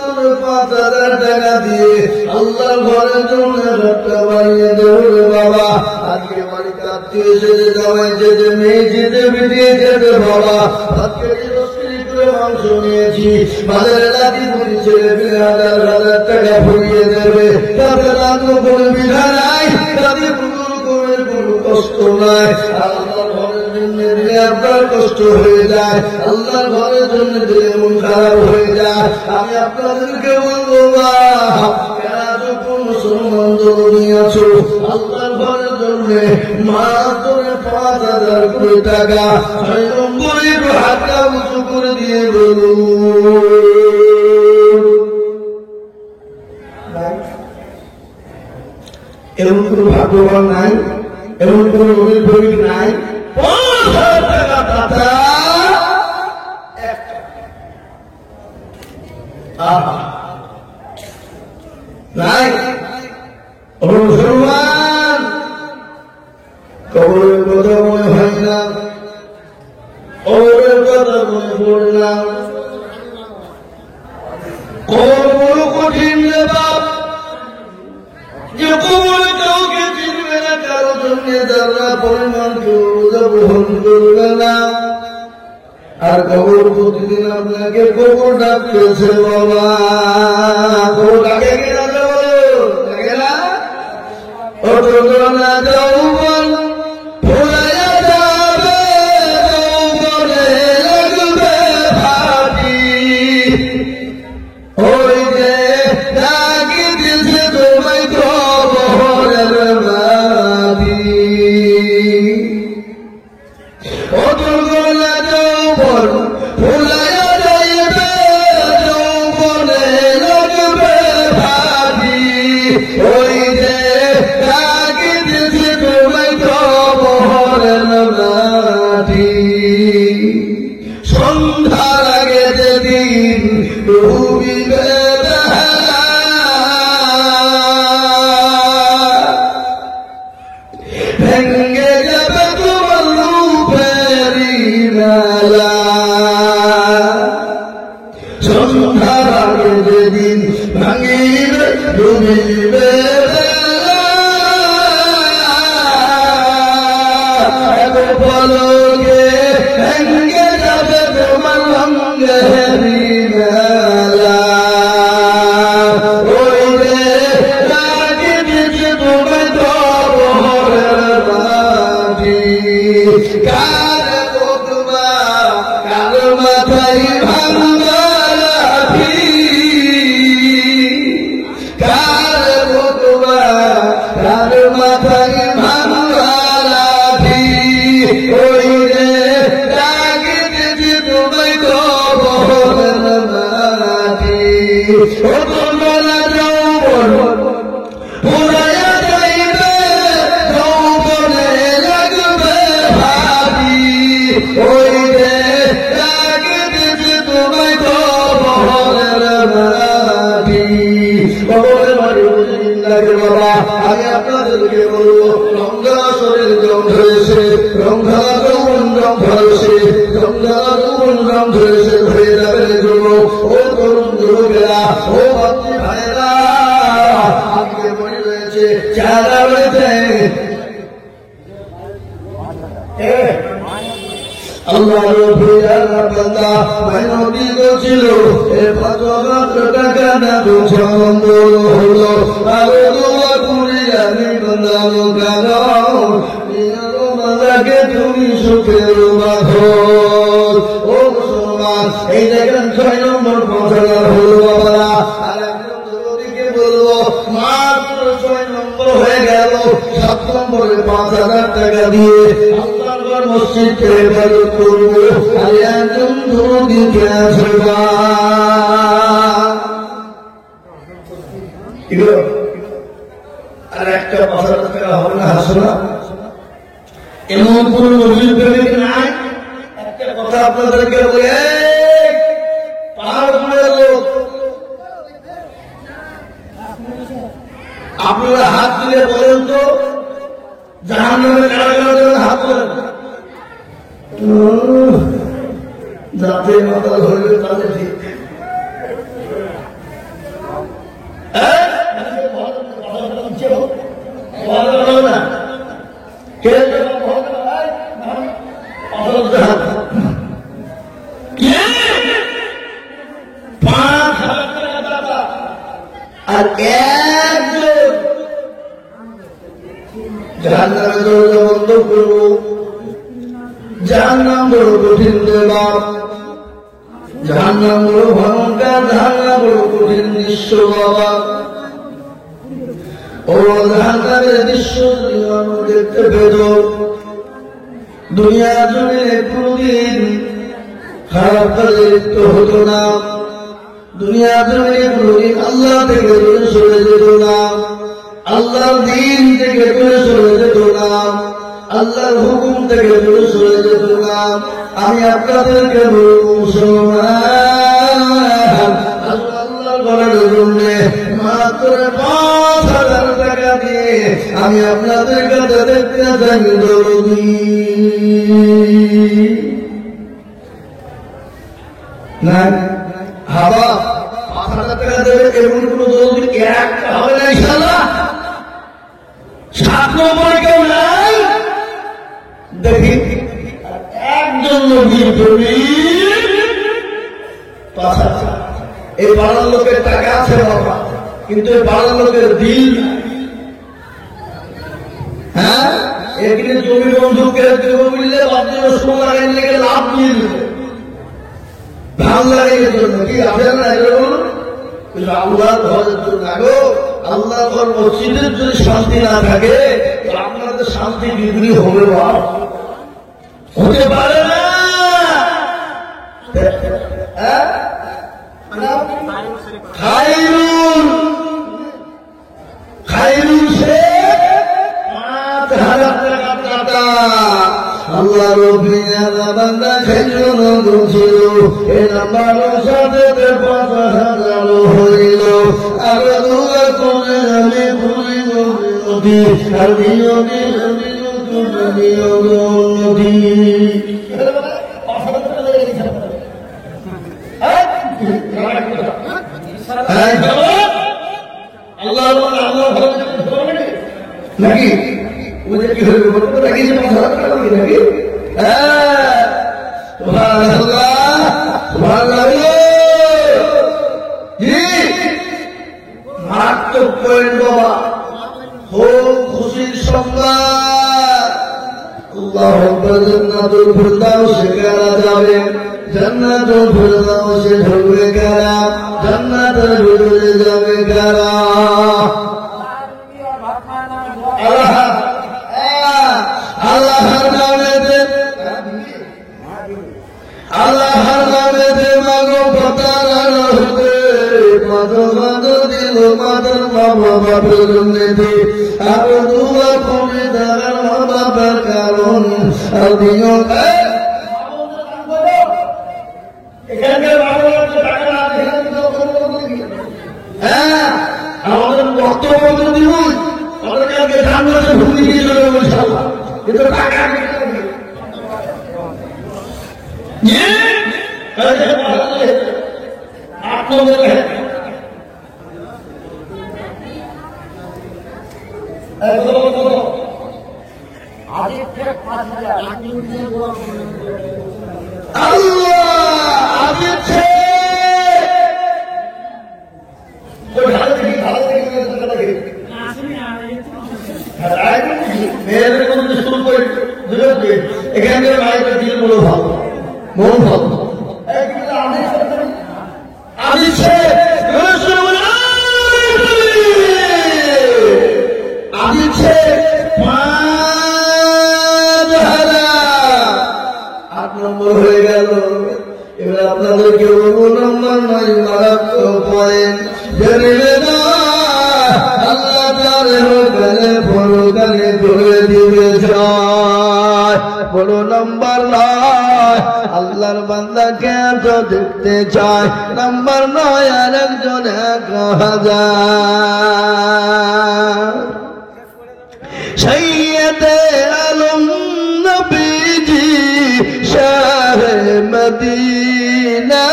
তোর 5,000 টাকা দিয়ে আল্লাহর ঘরের জন্য একটা বানিয়ে দেবে বাবা। আজকে বাড়িতে আত্মীয় এসেছে, জামাই যেতে, মেয়ে যেতে, বেরিয়ে যেতে বাবা। আজকে মাংস নিয়েছি, বাজারে রাখি বুঝি ছেলে পেলে 1,000 টাকা ফুরিয়ে দেবে। তাতে রাত্র কোনো বিধা নাই, তাতে পুতুল করে কোনো কষ্ট নাই। আল্লাহর ঘরের জন্য দিলে আপনার কষ্ট হয়ে যায়, আল্লাহর ঘরের জন্য দিলে মন খারাপ হয়ে যায়। আমি আপনাদেরকে বলবো মুসলমান জমি আছো, আল্লাহর ঘরের জন্য মাত্র 5,000 কোটি টাকা 6 নম্বরে হাতটা উঁচু করে দিয়ে বলুন। এমন কোন ভাগ্যবান নাই, এমন কোন নবীর প্রেমিক নাই 5,000 টাকা দাতা নাই। মুসলমান কবরের কথা মনে হয় না, কবরের কথা মনে পড়ে না। কবর বড় কঠিন রে বাপ, যে কবরে কাউকে চিনবে না, কারো জন্য যারা পরিমাণ কেউ বহন করবে না। আর কবর প্রতিদিন আপনাকে কবর ডাকতেছে বাবা। কবর ডাকে কিনা ডাকে না? অত না যৌবন ফুরাইয়া যাবে, যৌবনে লাগবে ফাটি। ওই যে ডাকি দিছে তোমায় কবরের মাটি। অত না যৌবন ফুরাইয়া যাইবে, যৌবনে লাগবে ফাটি। ওই যে ডাকি দিছে তোমায় কবরের মাটি। সন্ধ্যার আগে যেদিন ডুবিবে ভেঙ্গে যাবে তোমার রূপেরই মেলা। সন্ধ্যার আগে যেদিন ভাঙিবে ডুবিবে পলকে ভেঙ্গে যাবে তোমার রঙেরই মেলা। ওই যে ডাকি দিছে তোমায় কবরের মাটি। কার বকবা, কার মাথায় ভাঙবা লাঠি। কার বকবা, কার মাথায় ভাঙবা লাঠি। ওই যে ডাকি দিছে তোমায় কবরের মাটি। ও তোমরা যৌবন ফুরাইয়া যাইবে, যৌবনে লাগবে ভাবি। ওই যে ডাকি দিছে তোমায় কবরের মাটি। কবরের মাটি বুঝিন লাগে বাবা। আমি আপনাদেরকে বলবো, রমজান শরীর জম ধরেছে, রমজান যৌবন জম ধরেছে, রমজান যৌবন জম ধরেছে, হয়ে যাবে যুব। ও তরুণ যুবকেরা, ও বাচ্চা ভাইয়েরা, আজকে মনে রয়েছে, চেহারা রয়েছে। আল্লাহ বান্দা মেহনতি ছিল, 5,000 টাকা না বন্ধ হলো। আরে দোয়া করি আমি বান্দানো কেন, বান্দাকে তুমি সুখের বাঁধো। ও মুসলমান, এই দেখেন 6 নম্বর 5,000 হলো বাবারা। আর একজন যুবতীকে বলবো মাত্র 6 নম্বর হয়ে গেল, 7 নম্বরে 5,000 টাকা দিয়ে আল্লাহর ঘর মসজিদকে ইবাদত করবো। আর একজন যুবতীকে আসবে এগুলো আর একটা 5,000 টাকা হবে না? হাসনা এমন কোন নবীর প্রেমিক নাই। একটা কথা আপনাদেরকে বলে, পাহাড় ঘুরে লোক আপনারা হাত দিলে বলেন তো জাহান্নামে কারা কারা দেবেন? হাত তোলেন। যাতে মাথা ধরবে তাদের ঠিক না কে আর একজন জাহান্নামে দরজা বন্ধ করবো। জাহান্নাম বড় কঠিন দেবা, জাহান্নাম বড় ভয়ঙ্কর, জাহান্নাম বড় কঠিন দৃশ্য বাবা। ও জাহান্নামের দৃশ্য যদি মানুষ দেখতে পেত, দুনিয়া জমিনে কোনদিন খারাপ কাজে লিপ্ত হতো না, দুনিয়া জমিনে কোনদিন আল্লাহ থেকে দূরে সরে যেত না, আল্লাহর দ্বীন থেকে দূরে সরে যেত না, আল্লাহর হুকুম থেকে দূরে সরে যেত না। আমি আপনাদেরকে বলবো মুসলমান, আল্লাহর ঘরের জন্য মাত্র 5,000 টাকা দিয়ে আমি আপনাদের কাছে দেখতে চাই দরদি না হাবা। 5,000 টাকা দেবে এমন কোন দরদি একটা হবে না ইনশাআল্লাহ। 7 নম্বরে কেউ নাই দেখি একজন নবীর প্রেমিক 5,000। এই পাড়ার লোকের টাকা আছে বাবা, কিন্তু এই পাড়ার লোকের দিল হ্যাঁ এখানে জমি বন্ধুকে বুঝলে বাচ্চারা সময় লাগাই লেগে লাভ নিয়ে দিল, ধান লাগাইয়ের জন্য কি আছে না বলুন? আল্লাহর ঘরের জন্য আগো আল্লাহর ঘর মসজিদের যদি শান্তি না থাকে আপনাদের শান্তি বিঘ্নি হবে বা হতে পারে না। খাইরুল সে 5,000 টাকা দাতা আল্লাহ রবিনা বান্দা খাইরুল ছিল এ নাম্বার সাথে 5,000 হইল। আর দুয়া করে আমি ভুলি নদী আর নিয়মে নদী নাকি ওদের কি হইবে বলতে নাকি নাকি মারাত্মক পয়েন্ট বাবা। হোক খুশির সংবাদ, আল্লাহ জান্নাতুল ফিরদাউসে কারা যাবে, জান্নাতুল ফিরদাউসে ঢুকবে কারা, জান্নাতের ভিতরে যাবে কারা? আল্লাহর নামেতে আল্লাহর নামেতে মাগো পতার হতে মাধব দিল মাদর বাবা বাবার জন্যে আর দুয়া করে দাঁড়ার বাবার কারণ আর দিও এখানকার হ্যাঁ আমাদের বক্তব্য দিব আমাদেরকে ধান ভূমি দিয়ে চলে ইনশাআল্লাহ। কিন্তু টাকা এখানে ভাইটা দিল বলো ভালো মন ভালো দিচ্ছে 5,000 8 নম্বর হয়ে গেল। এবার আপনাদেরকে বলবো নম্বর 9 মারাত্মক পয়েন্ট জেনে না আল্লাহ তাআলা হোকালে পরকালে ধরে দিবে জয়। বড় নম্বর 9 আল্লাহর বান্দাকে তো দেখতে চায়। নম্বর 9 আর একজন 1000 সৈয়দে আলম নবীজি শাহে মদিনা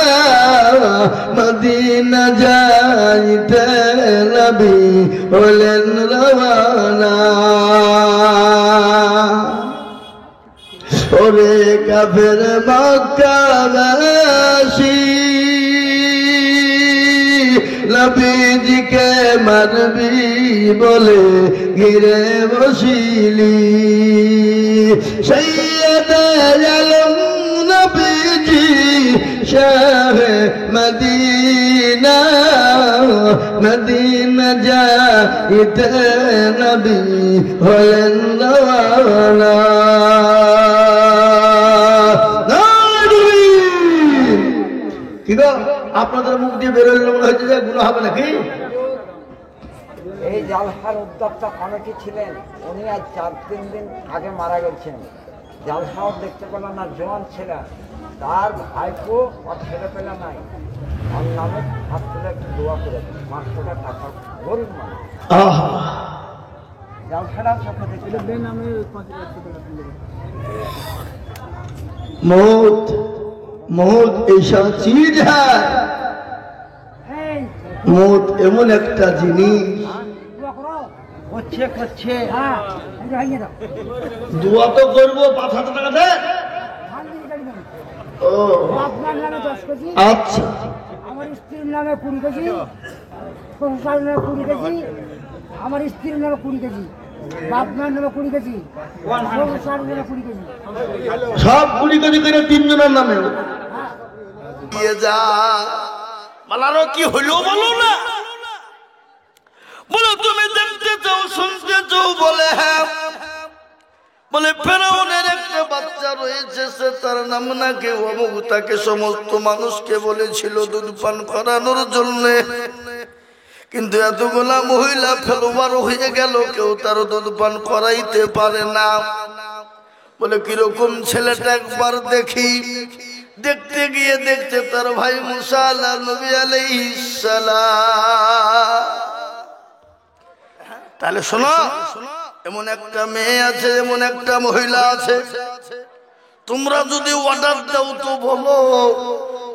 মদিনা যাইতে নবী হলেন রওয়ানা। ওরে কাফের মক্কাবাসী নবীজিকে মারবি বলে ঘিরে বসিলি। সৈয়দে আলম নবীজি শাহে মদিনা মদিনা যাইতে নবী হলেন রওয়ানা। কি গো আপনাদের মুখ দিয়ে বেরোলে মনে হচ্ছে যে গুনাহ হবে নাকি? এই জালসার উদ্যোক্তা কমিটি ছিলেন, উনি আজ 4-3 দিন আগে মারা গেছেন। জালসাও দেখতে পেলাম না, জোয়ান ছেলে, তার ভাইপো আর ছেলে পেলে নাই, ওর নামে হাত তুলে একটু দোয়া করে 500 টাকা, গরিব মানুষ। জালসাটাও চোখে দেখলেন আমি मौत मौत ऐसा चीज है। मौत এমন একটা জিনিস। করছে দোয়া তো করবো 5,000 টাকা দে। ও আপনার নামে 10 কেজি, আচ্ছা আমার স্ত্রীর নামে 20 কেজি, শ্বশুর নামে 20 কেজি, আমার স্ত্রীর নামে 20 কেজি, বাপমার নামে 20 কেজি, শ্বশুর নামে 20 কেজি। সব 20 কেজি করে 3 জনের নামে। দিয়ে যা মালারও কি হইল বলো না, বলো তুমি দেখতে চাও শুনতে চাও, বলে হ্যাঁ, বলে ফেরাউনের একটা বাচ্চা রয়েছে, সে তার নাম নাকি অমুক, তাকে সমস্ত মানুষকে বলেছিল দুধ পান করানোর জন্য, কিন্তু এতগুলা মহিলা ফেলোবার হয়ে গেল, কেউ তার দুধ পান করাইতে পারে না। বলে কিরকম ছেলেটা একবার দেখি। দেখতে গিয়ে দেখতে তার ভাই মুসা নবী আলাইহিস সালাম। তাহলে শোনো, এমন একটা মেয়ে আছে, এমন একটা মহিলা আছে, তোমরা যদি অর্ডার দাও তো বলো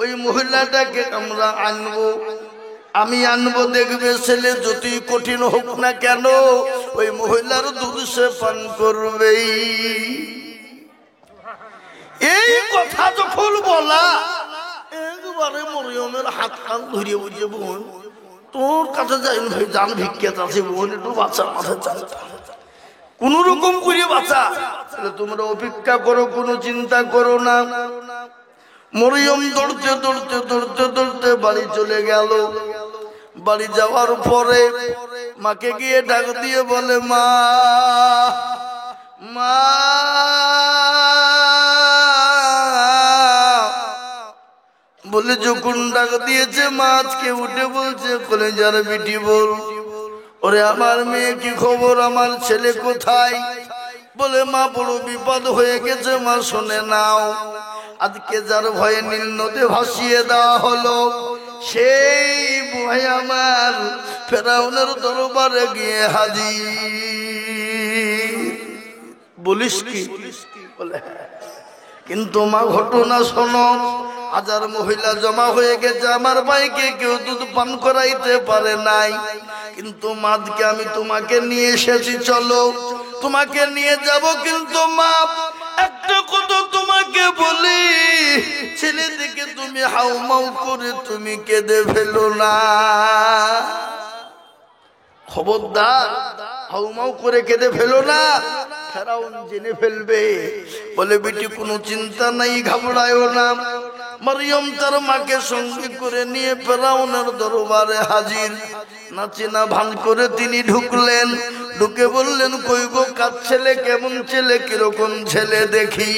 ওই মহিলাটাকে আমরা আনবো, আমি আনবো, দেখবে ছেলে যতই কঠিন হোক না কেন ওই মহিলার দুধ সে পান করবেই। এই কথা যখন বলা, একবারে মরিয়মের হাত কান ধরিয়ে বুঝে, বোন তোর কাছে যাই ভাই, জান ভিক্ষাত আছে বোন, একটু বাচ্চা মাথায় চান, কোন রকম করে বাঁচা, তোমরা অপেক্ষা করো, কোনো চিন্তা করো না। মরিয়ম দৌড়তে দৌড়তে দৌড়তে দৌড়তে বাড়ি চলে গেল। বাড়ি যাওয়ার পরে মাকে গিয়ে ডাক দিয়ে বলে, মা মা বলে যখন ডাক দিয়েছে মা আজকে উঠে বলছে, কলেজার বিটি বল, ওরে আমার মেয়ে কি খবর, আমার ছেলে কোথায়? বলে মা বড় বিপদ হয়ে গেছে মা, শুনে নাও, আজকে যার ভয়ে নীল নদে ভাসিয়ে দেওয়া হলো, সেই ভয় আমার ফেরাউনের দরবারে গিয়ে হাজির। বলিস কি? বলে কিন্তু মা ঘটনা শোনো, হাজার মহিলা জমা হয়ে গেছে, আমার ভাইকে কেউ দুধ পান করাইতে পারে নাই, কিন্তু মাকে আমি তোমাকে নিয়ে এসেছি, চলো তোমাকে নিয়ে যাব। কিন্তু মা একটা কথা তোমাকে বলি, ছেলে দিকে তুমি হাউমাউ করে তুমি কেঁদে ফেলো না, খবরদার হাউমাউ করে কেঁদে ফেলো না, ফেরাউন জেনে ফেলবে। বলে বেটি কোনো চিন্তা নাই, ঘাবড়ায়ও না। মরিয়ম তার মাকে সঙ্গে করে নিয়ে ফেরাউনের দরবারে হাজির। নাচি না ভান করে তিনি ঢুকলেন, ঢুকে বললেন, কই গো কার ছেলে, কেমন ছেলে, কিরকম ছেলে, দেখি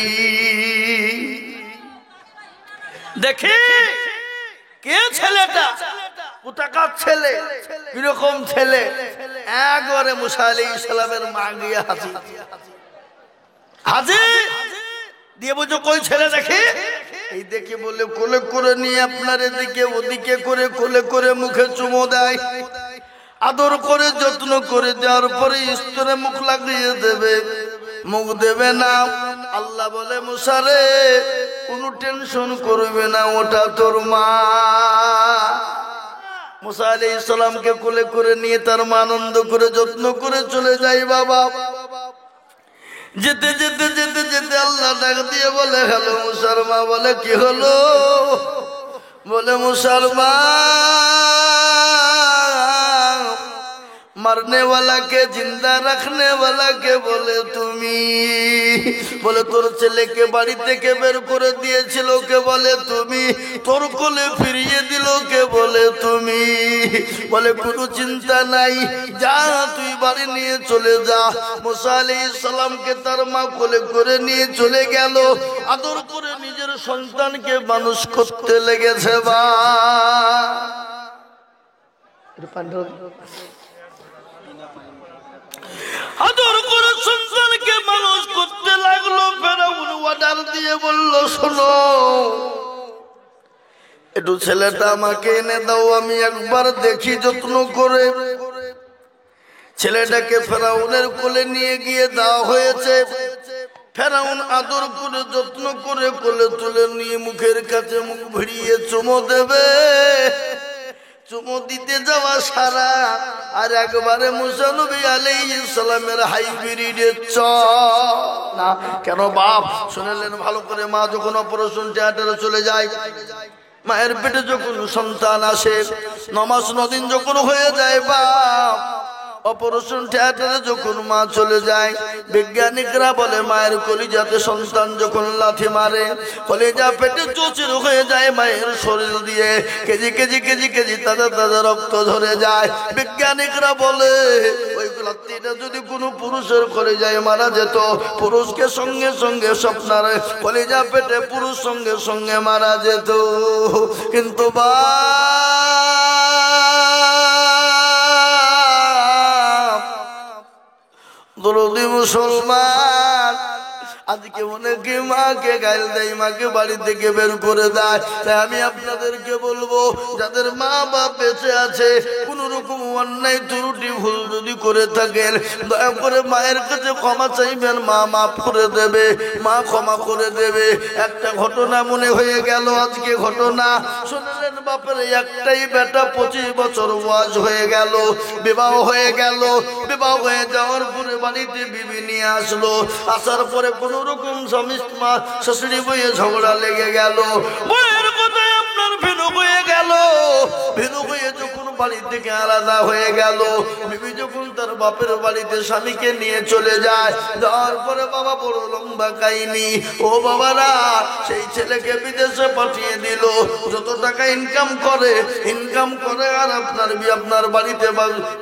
দেখি কে ছেলেটা, কোথাকার ছেলে, কিরকম ছেলে। একবারে মুসা আলাইহিস সালামের মা গিয়ে হাজির, হাজির দিয়ে বলছো, কই ছেলে দেখি। এই দেখে বলে কোলে করে নিয়ে আপনার এদিকে ওদিকে করে কোলে করে মুখে চুমো দেয়, আদর করে যত্ন করে দেওয়ার পরে স্তরে মুখ লাগিয়ে দেবে, মুখ দেবে না। আল্লাহ বলে, মুসা রে কোনো টেনশন করবে না, ওটা তোর মা। মুসা আলাইহিস সালামকে কোলে করে নিয়ে তার মা আনন্দ করে যত্ন করে চলে যায়। বাবা যেতে যেতে যেতে যেতে আল্লাহ ডাক দিয়ে বলে, হ্যালো মুসার মা। বলে, কি হলো? বলে, মুসার মা, मरने वाला के जिंदा रखने वाला के बोले তুমি। বলে, তোর ছেলেকে বাড়ি থেকে বের করে দিয়েছিল কে? বলে তুমি। তোর কোলে ফিরিয়ে দিল কে? বলে তুমি। বলে, কোনো চিন্তা নাই, যা তুই বাড়ি নিয়ে চলে যা। মুসা আলাইহিস সালামকে তার মা কোলে করে নিয়ে চলে গেল, আদর করে নিজের সন্তানকে মানুষ করতে লেগেছে। বা আদর করে সন্তানকে মানুষ করতে লাগলো। ফেরাউন অর্ডার দিয়ে বলল, শোনো, একটু ছেলেটা আমাকে এনে দাও, আমি একবার দেখি যত্ন করে। ছেলেটাকে ফেরাউনের কোলে নিয়ে গিয়ে দেওয়া হয়েছে। ফেরাউন আদর করে যত্ন করে কোলে তুলে নিয়ে মুখের কাছে মুখ ভিড়িয়ে চুমো দেবে। চুমো দিতে যাওয়া সারা আর একবারে মুসা নবী আলাইহিস সালামের হাইব্রিডের না। কেন বাপ? শুনলেন ভালো করে, মা যখন অপারেশন থিয়েটারে চলে যায়, মায়ের পেটে যখন সন্তান আসে, 9 মাস 9 দিন যখন হয়ে যায়, বাপ অপারেশন থিয়েটারে যখন মা চলে যায়, বিজ্ঞানিকরা বলে মায়ের কলিজাতে সন্তান যখন লাথি মারে, কলিজা পেটে চৌচির হয়ে যায়, মায়ের শরীর দিয়ে কেজি কেজি কেজি কেজি তাজা তাজা রক্ত ধরে যায়। বিজ্ঞানিকরা বলে ওই লাথিটা যদি কোনো পুরুষের কলিজায় মারা যেত, পুরুষকে সঙ্গে সঙ্গে স্বপ্নার কলিজা পেটে পুরুষ সঙ্গে সঙ্গে মারা যেত। কিন্তু বা দরদি মুসলমান আজকে অনেকে মাকে গাইল দেয়, মাকে বাড়ি থেকে বের করে দেয়। তাই আমি আপনাদেরকে বলবো, যাদের মা বাপ বেঁচে আছে, কোন রকম অন্যায় ত্রুটি ভুল যদি করে থাকেন, দয়া করে মায়ের কাছে ক্ষমা চাইবেন, মা মাফ করে দেবে, মা ক্ষমা করে দেবে। একটা ঘটনা মনে হয়ে গেল, আজকে ঘটনা শুনলেন, বাপের একটাই বেটা 25 বছর বয়স হয়ে গেল, বিবাহ হয়ে গেল। বিবাহ হয়ে যাওয়ার পরে বাড়িতে বিবি নিয়ে আসলো, আসার পরে কোন রকম স্বামী শাশুড়ি বইয়ে ঝগড়া লেগে গেল। বইয়ের কথায় আপনার ভিনু হয়ে গেল। ভিনু হয়ে যখন বাড়ি থেকে আলাদা হয়ে গেল, বিবি যখন তার বাপের বাড়িতে স্বামীকে নিয়ে চলে যায়, যাওয়ার পরে বাবা বড় লম্বা কাহিনী। ও বাবারা, সেই ছেলেকে বিদেশে পাঠিয়ে দিল, যত টাকা ইনকাম করে আর আপনার বাড়িতে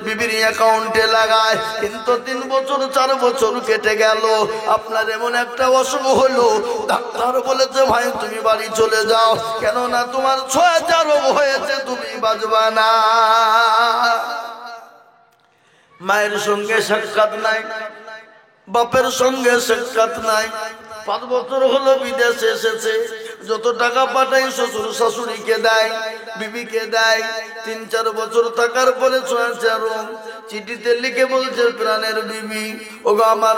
বিবির অ্যাকাউন্টে লাগায়। কিন্তু 3 বছর 4 বছর কেটে গেল, আপনার এমন একটা অসুখ হলো, ডাক্তার বলেছে ভাই তুমি বাড়ি চলে যাও, কেননা তোমার 6 রোগ হয়েছে, তুমি বাঁচবা না। মায়ের সঙ্গে সাক্ষাৎ নাই, বাপের সঙ্গে সাক্ষাৎ নাই। 5 বছর হলো বিদেশে এসেছে, যত টাকা পাঠাই শ্বশুর শাশুড়িকে দেয়, বিবিকে দেয়। 3-4 বছর থাকার পরে 6 রোগ চিঠিতে লিখে বলছে, প্রাণের বিবি, ওগো আমার